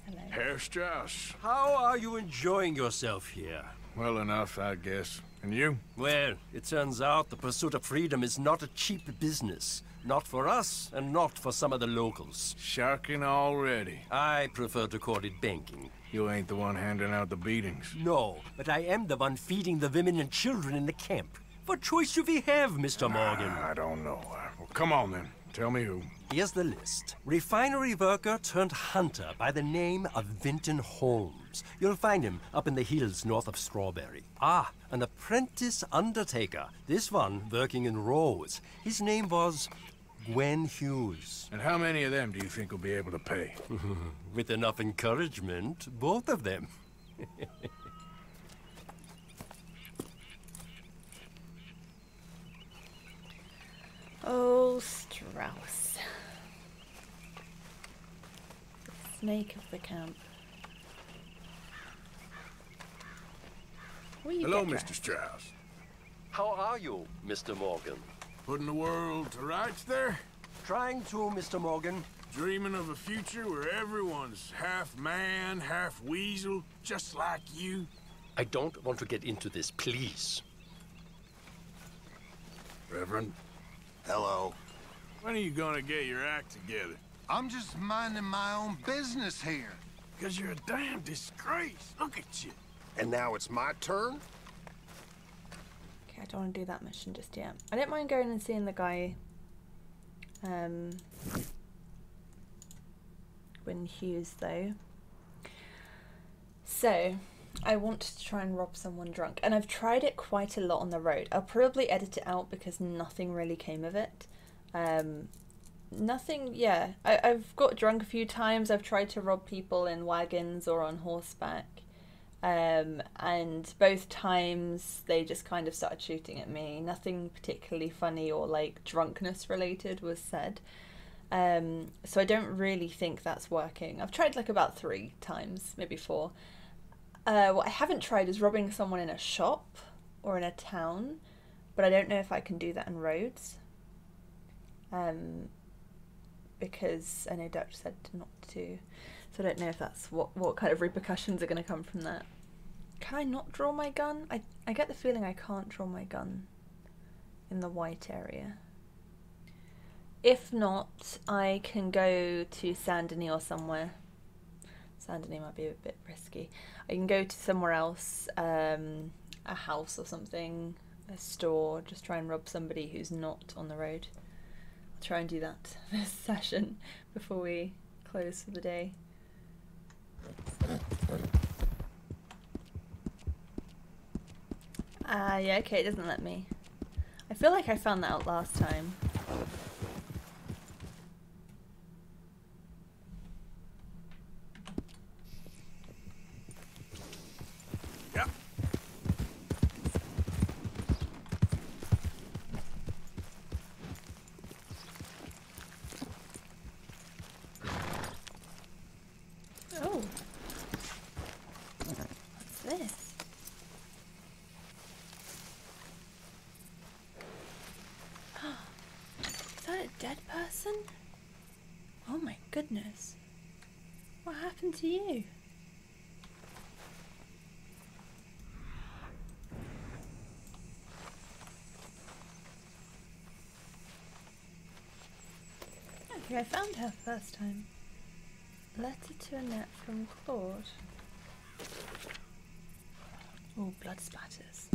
Hello. Herr Strauss. How are you enjoying yourself here? Well enough, I guess. And you? Well, it turns out the pursuit of freedom is not a cheap business. Not for us, and not for some of the locals. Sharking already. I prefer to call it banking. You ain't the one handing out the beatings. No, but I am the one feeding the women and children in the camp. What choice do we have, Mr. Morgan? I don't know. Well, come on then. Tell me who. Here's the list. Refinery worker turned hunter by the name of Vinton Holmes. You'll find him up in the hills north of Strawberry. Ah, an apprentice undertaker. This one working in rows. His name was Gwen Hughes. And how many of them do you think will be able to pay? With enough encouragement, both of them. Oh, Strauss. The snake of the camp. Hello, Mr. Strauss. How are you, Mr. Morgan? Putting the world to rights there? Trying to, Mr. Morgan. Dreaming of a future where everyone's half man, half weasel, just like you? I don't want to get into this, please. Reverend? Hello. When are you gonna get your act together? I'm just minding my own business here. Because you're a damn disgrace. Look at you. And now it's my turn? Okay, I don't want to do that mission just yet. I don't mind going and seeing the guy, Win Hughes, though. So, I want to try and rob someone drunk. And I've tried it quite a lot on the road. I'll probably edit it out because nothing really came of it. Nothing, yeah. I've got drunk a few times. I've tried to rob people in wagons or on horseback. And both times they just kind of started shooting at me. Nothing particularly funny or like drunkenness related was said. So I don't really think that's working. I've tried like about 3 times, maybe 4. What I haven't tried is robbing someone in a shop or in a town, but I don't know if I can do that in roads. Because I know Dutch said not to, so I don't know if that's what kind of repercussions are going to come from that. Can I not draw my gun? I get the feeling I can't draw my gun in the white area. If not, I can go to Saint Denis or somewhere. Saint Denis might be a bit risky. I can go to somewhere else, a house or something, a store, just try and rob somebody who's not on the road. I'll try and do that this session before we close for the day. Yeah, okay, it doesn't let me. I feel like I found that out last time. Yep. Oh. What's this? Is that a dead person? Oh my goodness. What happened to you? Okay, I found her first time. Letter to Annette from Claude. Oh, blood splatters.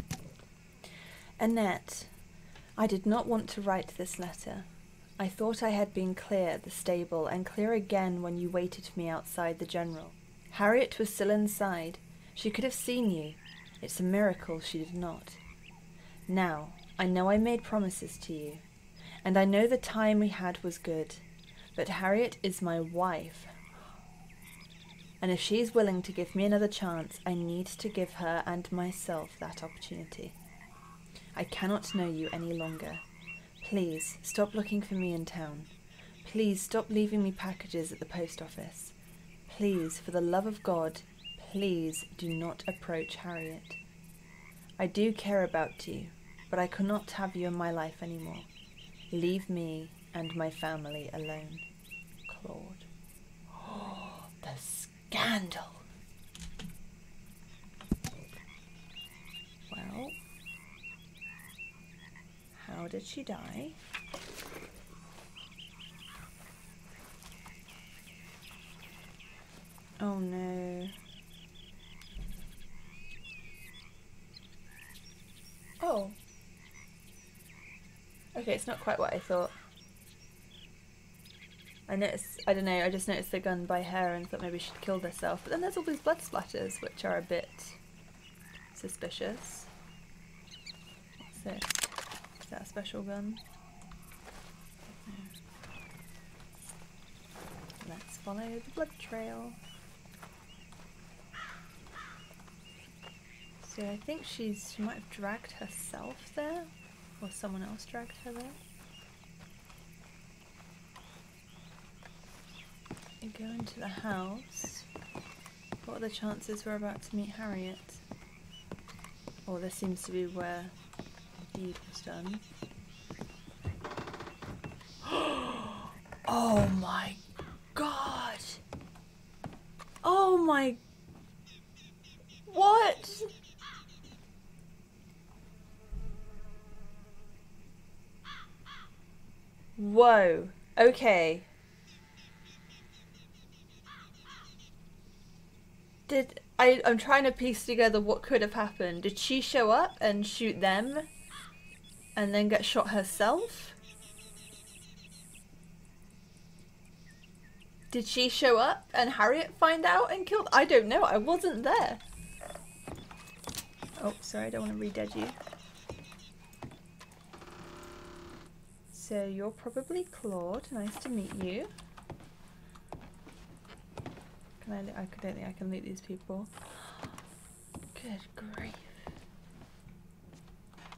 Annette, I did not want to write this letter. I thought I had been clear at the stable, and clear again when you waited for me outside the General. Harriet was still inside. She could have seen you. It's a miracle she did not. Now, I know I made promises to you, and I know the time we had was good, but Harriet is my wife. And if she is willing to give me another chance, I need to give her and myself that opportunity. I cannot know you any longer. Please, stop looking for me in town. Please, stop leaving me packages at the post office. Please, for the love of God, please do not approach Harriet. I do care about you, but I cannot have you in my life anymore. Leave me and my family alone. Claude. Oh, the scandal. Well, how did she die? Oh no. Oh. Okay, it's not quite what I thought. I don't know, I just noticed the gun by her and thought maybe she'd killed herself. But then there's all these blood splatters, which are a bit suspicious. What's this? Is that a special gun? No. Let's follow the blood trail. So I think she might have dragged herself there, or someone else dragged her there. You go into the house. What are the chances we're about to meet Harriet? Oh, this seems to be where the deed was done. Oh my god! Oh my... What? Whoa. Okay. I'm trying to piece together what could have happened. Did she show up and shoot them and then get shot herself? Did she show up and Harriet find out and killed? I don't know. I wasn't there. Oh, sorry. I don't want to re-dead you. So you're probably Claude. Nice to meet you. I don't think I can loot these people. Good grief.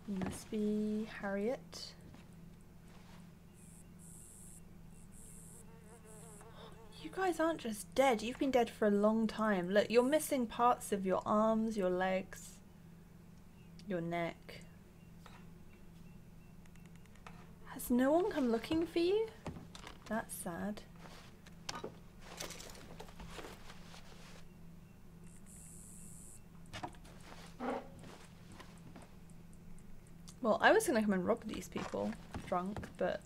You must be Harriet. You guys aren't just dead. You've been dead for a long time. Look, you're missing parts of your arms, your legs, your neck. Has no one come looking for you? That's sad. Well, I was gonna come and rob these people, drunk, but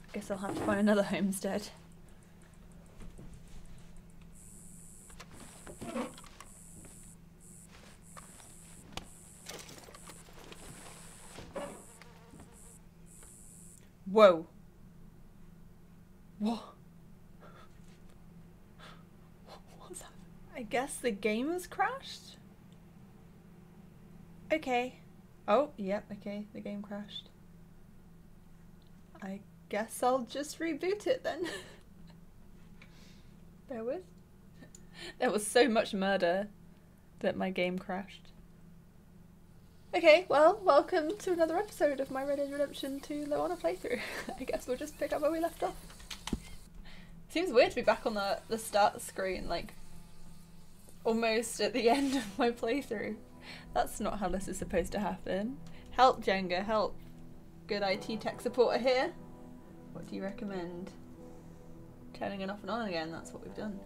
I guess I'll have to find another homestead. Whoa. What? What's that? I guess the game has crashed? Okay. Oh, yep, okay, the game crashed. I guess I'll just reboot it then. Bear with. There was so much murder that my game crashed. Okay, well, welcome to another episode of my Red Dead Redemption 2 Low Honor playthrough. I guess we'll just pick up where we left off. Seems weird to be back on the start screen, like, almost at the end of my playthrough. That's not how this is supposed to happen. Help, Jenga, help. Good IT tech supporter here. What do you recommend? Turning it off and on again, that's what we've done.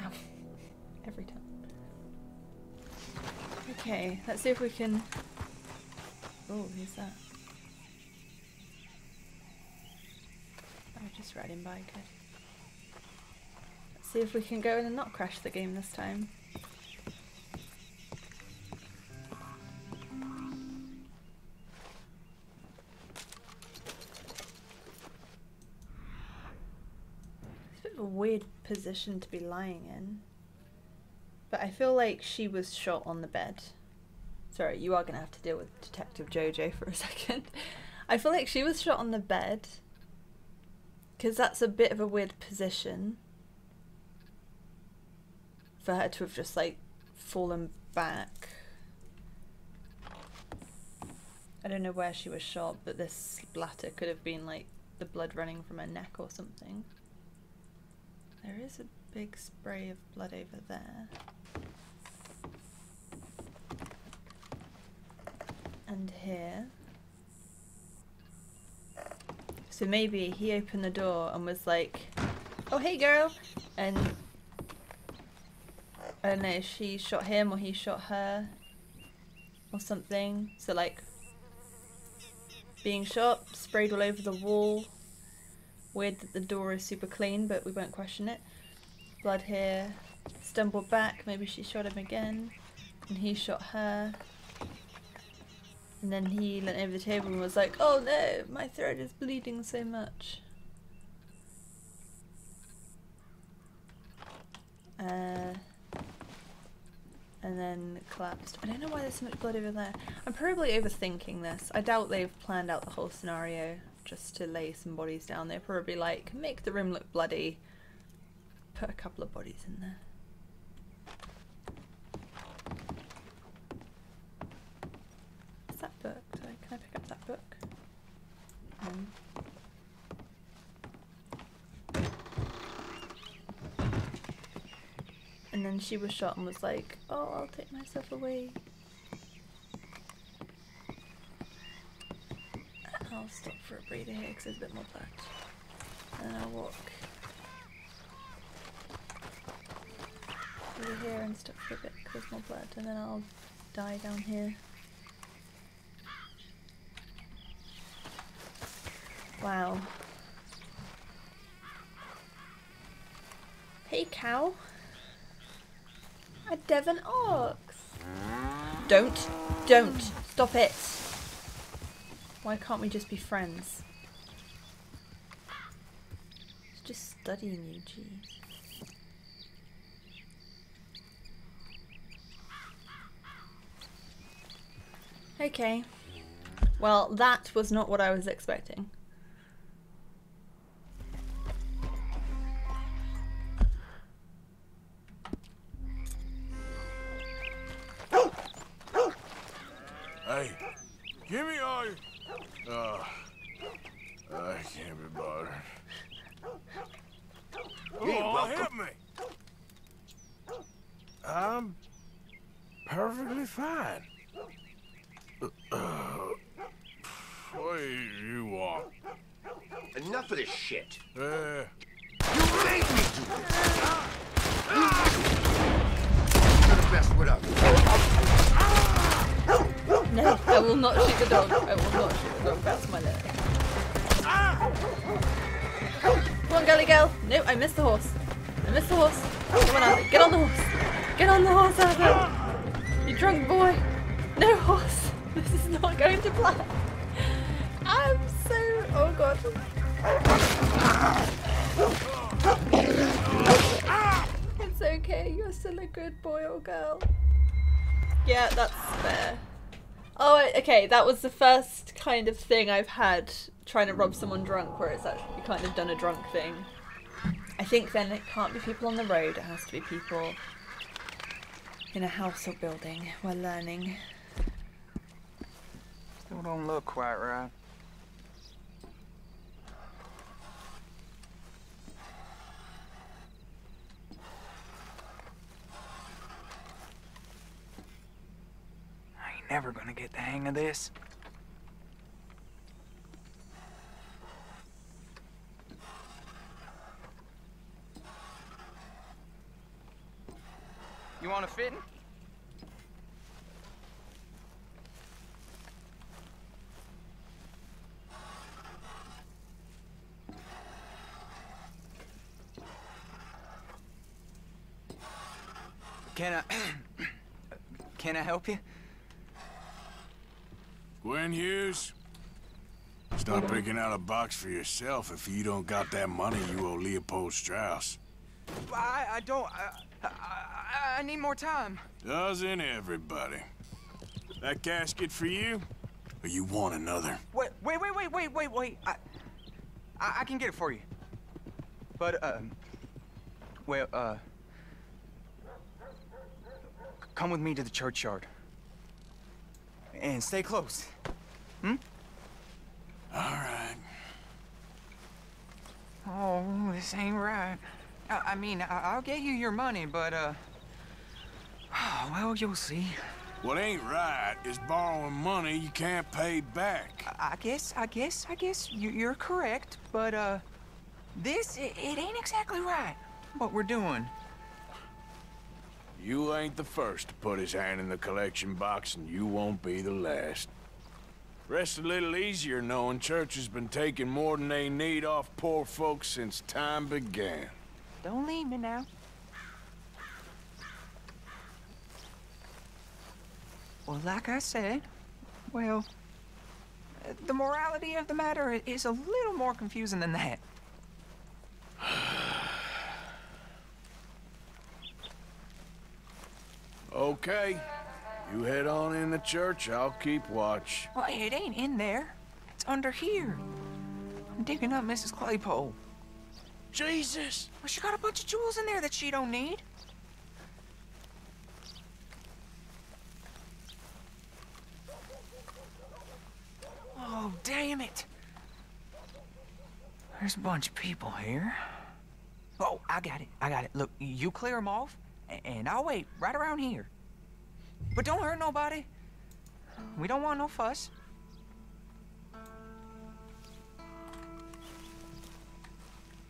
Ow. Every time. Okay, let's see if we can... Oh, who's that? Oh, just riding by, good. Let's see if we can go in and not crash the game this time. A weird position to be lying in, but I feel like she was shot on the bed. Sorry, you are gonna have to deal with Detective Jojo for a second. I feel like she was shot on the bed because that's a bit of a weird position for her to have just like fallen back. I don't know where she was shot, but this splatter could have been like the blood running from her neck or something. There is a big spray of blood over there. And here. So maybe he opened the door and was like, oh hey girl! And I don't know if she shot him or he shot her or something. So like being shot, sprayed all over the wall. Weird that the door is super clean, but we won't question it. Blood here. Stumbled back, maybe she shot him again. And he shot her. And then he leant over the table and was like, oh no, my throat is bleeding so much. And then collapsed. I don't know why there's so much blood over there. I'm probably overthinking this. I doubt they've planned out the whole scenario just to lay some bodies down. They're probably like, make the room look bloody, put a couple of bodies in there. What's that book? Can I pick up that book? And then she was shot and was like, oh, I'll take myself away. I'll stop for a breather here because there's a bit more blood. And then I'll walk over here and stop for a bit because there's more blood. And then I'll die down here. Wow. Hey, cow. A Devon ox. Don't. Stop it. Why can't we just be friends? It's just studying you, geez. Okay. Well, that was not what I was expecting. Hey, give me all your... I can't be bothered. Help me! I'm perfectly fine. What do you want? Enough of this shit. You made me do this. You're the best with us. No, I will not shoot the dog. I will not shoot the dog. That's my limit. Come on, girly girl. No, I missed the horse. I missed the horse. Come on, Arthur. Get on the horse. Get on the horse, Arthur. You drunk boy. No horse. This is not going to plan. I'm so... Oh, God. It's okay. You're still a good boy or girl. Yeah, that's fair. Oh, okay, that was the first kind of thing I've had trying to rob someone drunk where it's actually kind of done a drunk thing. I think then it can't be people on the road, it has to be people in a house or building. We're learning. Still don't look quite right. Never gonna get the hang of this. You want a fitting? Can I help you? Gwen Hughes, start picking out a box for yourself. If you don't got that money, you owe Leopold Strauss. I don't. I need more time. Doesn't everybody? That casket for you, or you want another? Wait. I can get it for you. But, come with me to the churchyard. And stay close. Hmm? All right. Oh, this ain't right. I mean, I'll get you your money, but, well, you'll see. What ain't right is borrowing money you can't pay back. I guess you're correct, but, it ain't exactly right, what we're doing. You ain't the first to put his hand in the collection box, and you won't be the last. Rest a little easier knowing church has been taking more than they need off poor folks since time began. Don't leave me now. Well, like I said, well, the morality of the matter is a little more confusing than that. Okay. You head on in the church, I'll keep watch. Well, it ain't in there. It's under here. I'm digging up Mrs. Claypole. Jesus! Well, she got a bunch of jewels in there that she don't need. Oh, damn it. There's a bunch of people here. Oh, I got it. Look, you clear them off, and I'll wait right around here. But don't hurt nobody. We don't want no fuss.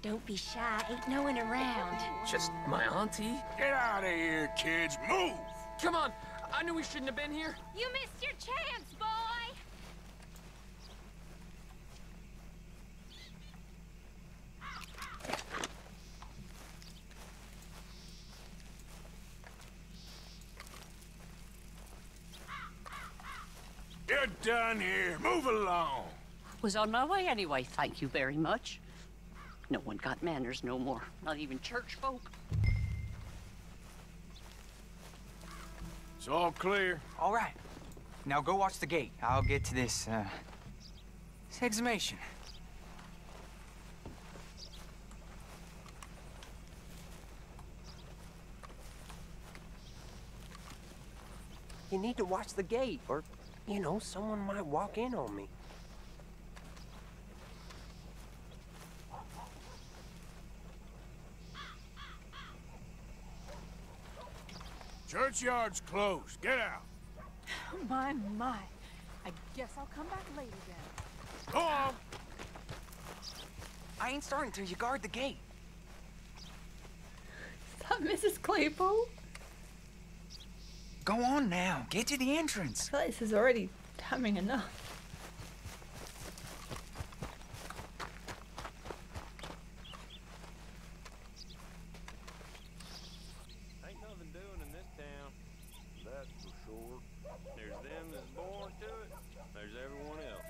Don't be shy, ain't no one around. Just my auntie. Get out of here, kids. Move! Come on. I knew we shouldn't have been here. You missed your chance, boy! You're done here. Move along. Was on my way anyway, thank you very much. No one got manners no more, not even church folk. It's all clear. All right. Now go watch the gate. I'll get to this exhumation. You need to watch the gate, or, you know, someone might walk in on me. Churchyard's closed. Get out. My. I guess I'll come back later then. Go on. I ain't starting till you guard the gate. Is that Mrs. Claypole? Go on now. Get to the entrance. I feel like this is already damning enough. Ain't nothing doing in this town, that's for sure. There's them that's born to it, there's everyone else.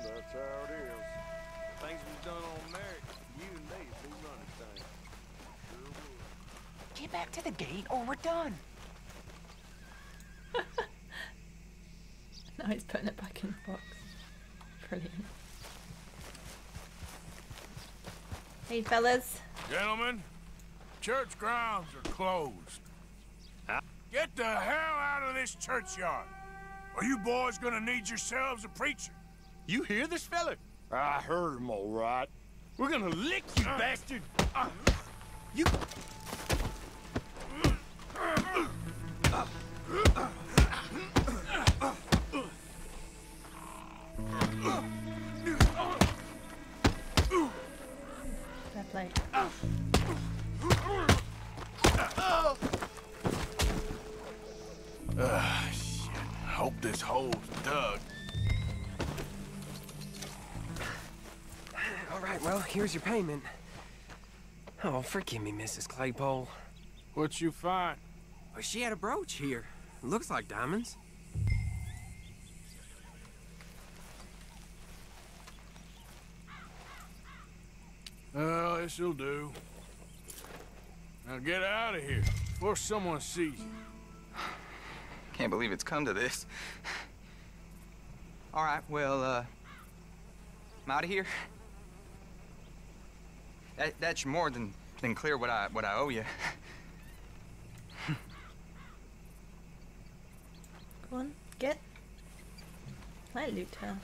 That's how it is. If things was done on merit, you and me'd be running things. Sure would. Get back to the gate or we're done. Now he's putting it back in the box. Brilliant. Hey fellas. Gentlemen, church grounds are closed. Get the hell out of this churchyard. Are you boys gonna need yourselves a preacher? You hear this fella? I heard him all right. We're gonna lick you, bastard! You... Fair play. Shit. Hope this hole's dug. All right, well, here's your payment. Oh, forgive me, Mrs. Claypole. What you find? Well, she had a brooch here. Looks like diamonds. Well, this'll do. Now get out of here before someone sees you. Can't believe it's come to this. All right, well, I'm out of here. That's more than clear what I owe you. Go on, get. I loot her.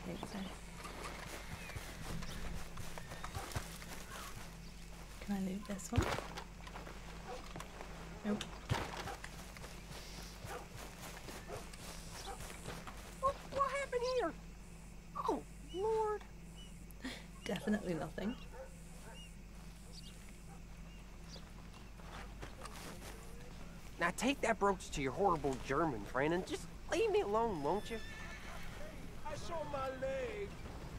Think so. Can I loot this one? Nope. What happened here? Oh, Lord. Definitely nothing. Now take that brooch to your horrible German friend and just leave me alone, won't you? I saw my leg.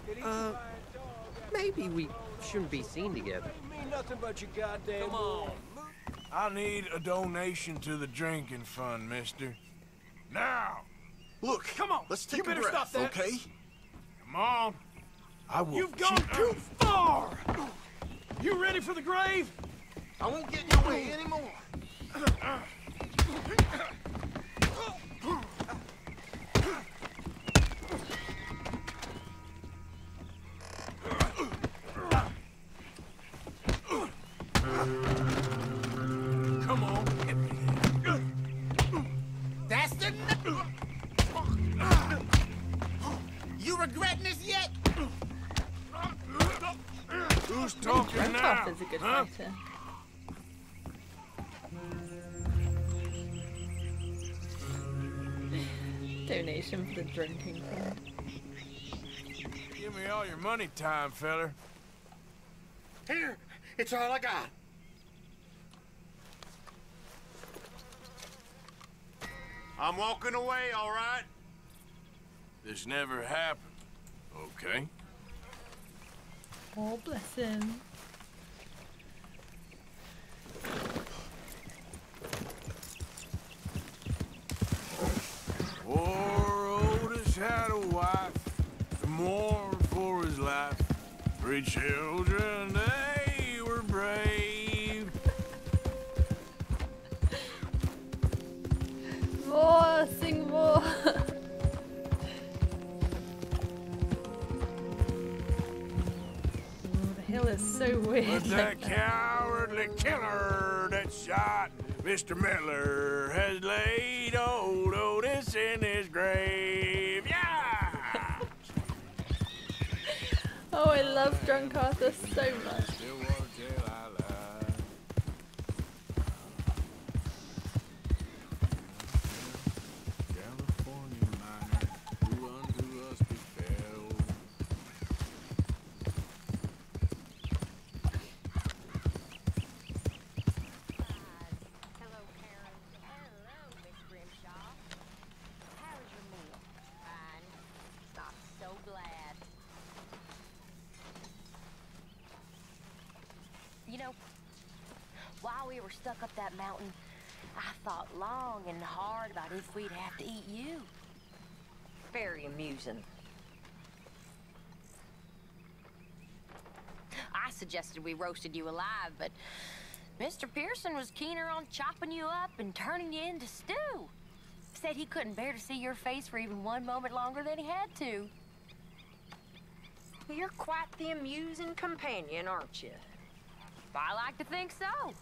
Get eaten by a dog. Maybe we shouldn't be seen together. Mean nothing but your goddamn. Come on. I need a donation to the drinking fund, mister. Now! Look, Come on. let's take You a better breath, stop that. okay? Come on. I will. You've gone too far. You ready for the grave? I won't get in your way anymore. Come on. That's the... You regretting this yet? Who's talking now? Rentoff is a good huh? fighter. Donation for the drinking fund. Give me all your money time, feller. Here, it's all I got. I'm walking away, all right? This never happened. Okay. Oh, bless him. children, they were brave. More, sing more. The hill is so weird. But that cowardly killer that shot Mr. Miller has laid old Otis in his grave. Yeah! Oh, I love Drunk Arthur so much. You know, while we were stuck up that mountain, I thought long and hard about if we'd have to eat you. Very amusing. I suggested we roasted you alive, but Mr. Pearson was keener on chopping you up and turning you into stew. Said he couldn't bear to see your face for even one moment longer than he had to. You're quite the amusing companion, aren't you? I like to think so.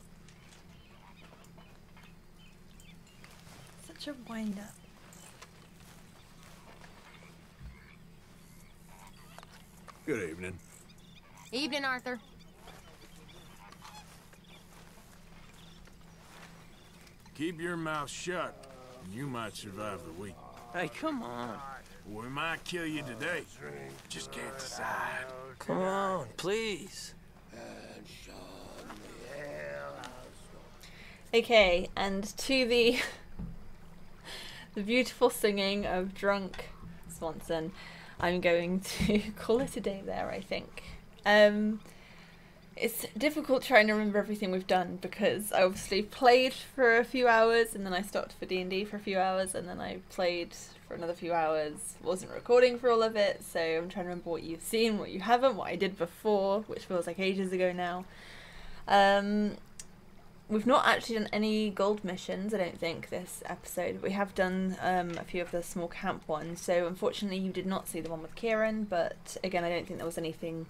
Such a wind-up. Good evening. Evening, Arthur. Keep your mouth shut, and you might survive the week. Hey, come on. We might kill you today. Just can't decide. Come on, please. Okay, and to the beautiful singing of Drunk Swanson, I'm going to call it a day there, I think. It's difficult trying to remember everything we've done because I obviously played for a few hours and then I stopped for D&D for a few hours and then I played for another few hours, wasn't recording for all of it, so I'm trying to remember what you've seen, what you haven't, what I did before, which feels like ages ago now. We've not actually done any gold missions, I don't think, this episode. We have done a few of the small camp ones, so unfortunately you did not see the one with Kieran, but again I don't think there was anything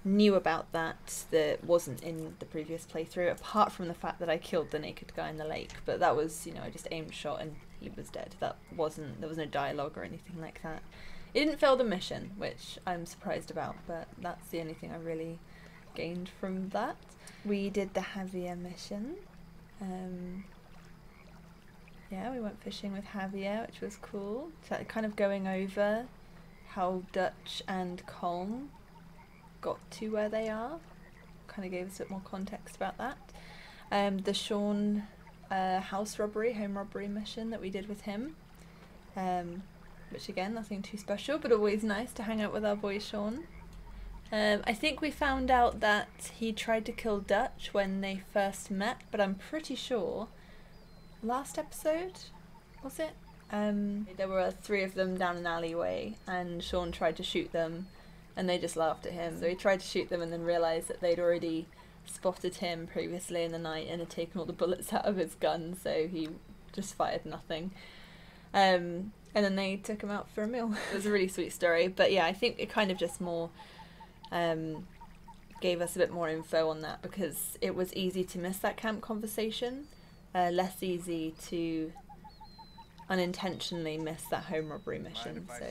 new about that that wasn't in the previous playthrough, apart from the fact that I killed the naked guy in the lake, but that was, you know, I just aimed shot and he was dead. There was no dialogue or anything like that. It didn't fail the mission, which I'm surprised about, but that's the only thing I really gained from that. We did the Javier mission. Yeah, we went fishing with Javier, which was cool. So kind of going over how Dutch and Colm got to where they are. Kind of gave us a bit more context about that. The Shaun house robbery, home robbery mission that we did with him. Which again, nothing too special, but always nice to hang out with our boy Shaun. I think we found out that he tried to kill Dutch when they first met, but I'm pretty sure last episode, was it? There were 3 of them down an alleyway and Shaun tried to shoot them and they just laughed at him. So he tried to shoot them and then realised that they'd already spotted him previously in the night and had taken all the bullets out of his gun, so he just fired nothing. And then they took him out for a meal. It was a really sweet story, but yeah, I think it kind of just more gave us a bit more info on that because it was easy to miss that camp conversation, less easy to unintentionally miss that home robbery mission. So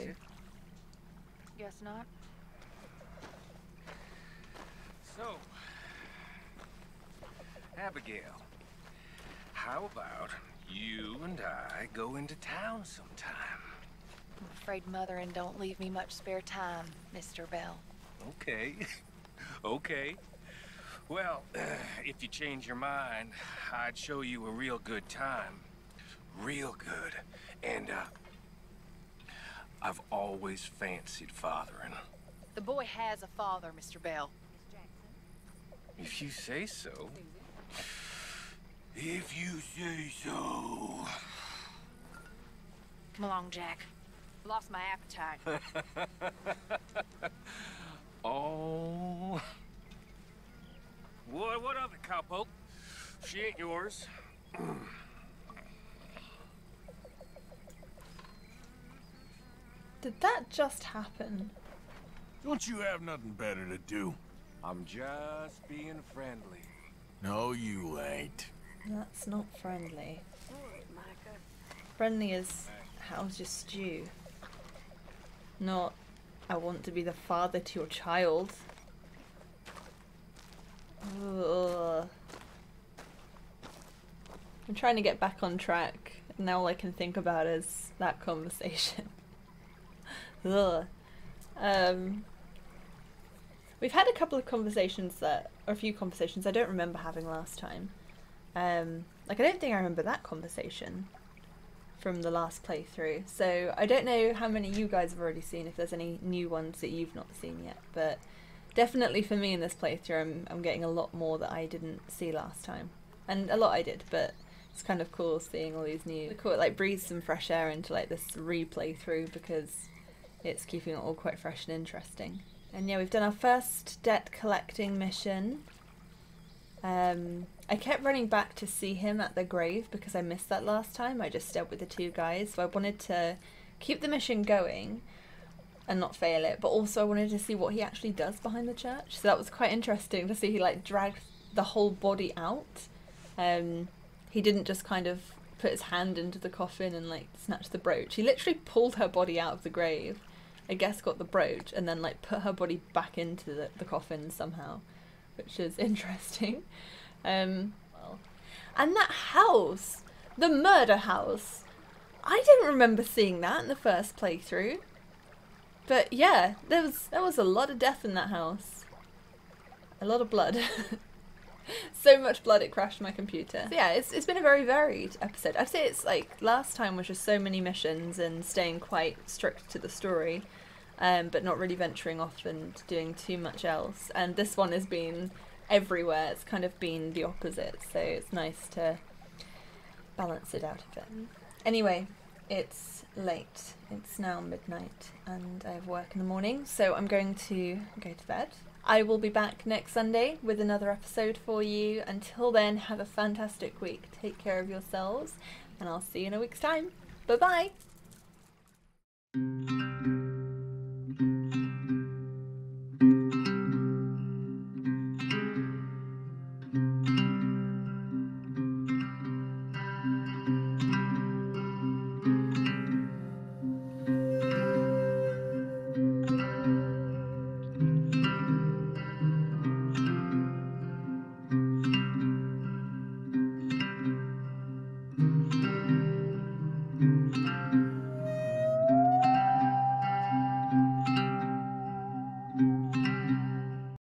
Guess not. So, Abigail, how about you and I go into town sometime? I'm afraid Motherin' don't leave me much spare time, Mr. Bell. Okay. Okay. Well, if you change your mind, I'd show you a real good time. Real good. And, I've always fancied fathering. The boy has a father, Mr. Bell. If you say so. If you say so. Come along, Jack. Lost my appetite. Oh. What of it, cowpoke? She ain't yours. Did that just happen? Don't you have nothing better to do? I'm just being friendly. No, you ain't. That's not friendly. Friendly is, how's your stew? Not, I want to be the father to your child. Ugh. I'm trying to get back on track. Now all I can think about is that conversation. Ugh. We've had a couple of conversations or a few conversations I don't remember having last time. Like I don't think I remember that conversation from the last playthrough. So I don't know how many you guys have already seen, if there's any new ones that you've not seen yet, but definitely for me in this playthrough I'm getting a lot more that I didn't see last time. And a lot I did, but it's kind of cool seeing all these new, cool, it like breathes some fresh air into like this replay through because it's keeping it all quite fresh and interesting. And yeah, we've done our first debt collecting mission. I kept running back to see him at the grave because I missed that last time. I just stayed with the two guys, so I wanted to keep the mission going and not fail it, but also I wanted to see what he actually does behind the church. So that was quite interesting to see he like dragged the whole body out. He didn't just kind of put his hand into the coffin and like snatch the brooch. He literally pulled her body out of the grave, I guess got the brooch, and then like put her body back into the coffin somehow, which is interesting. Well, and that house, the murder house, I didn't remember seeing that in the first playthrough. But yeah, there was a lot of death in that house. A lot of blood. So much blood it crashed my computer. So yeah, it's been a very varied episode. I'd say it's like last time was just so many missions and staying quite strict to the story, but not really venturing off and doing too much else. And this one has been everywhere. It's kind of been the opposite, so it's nice to balance it out a bit. Anyway, it's late. It's now midnight and I have work in the morning, so I'm going to go to bed. I will be back next Sunday with another episode for you. Until then, have a fantastic week. Take care of yourselves, and I'll see you in a week's time. Bye-bye!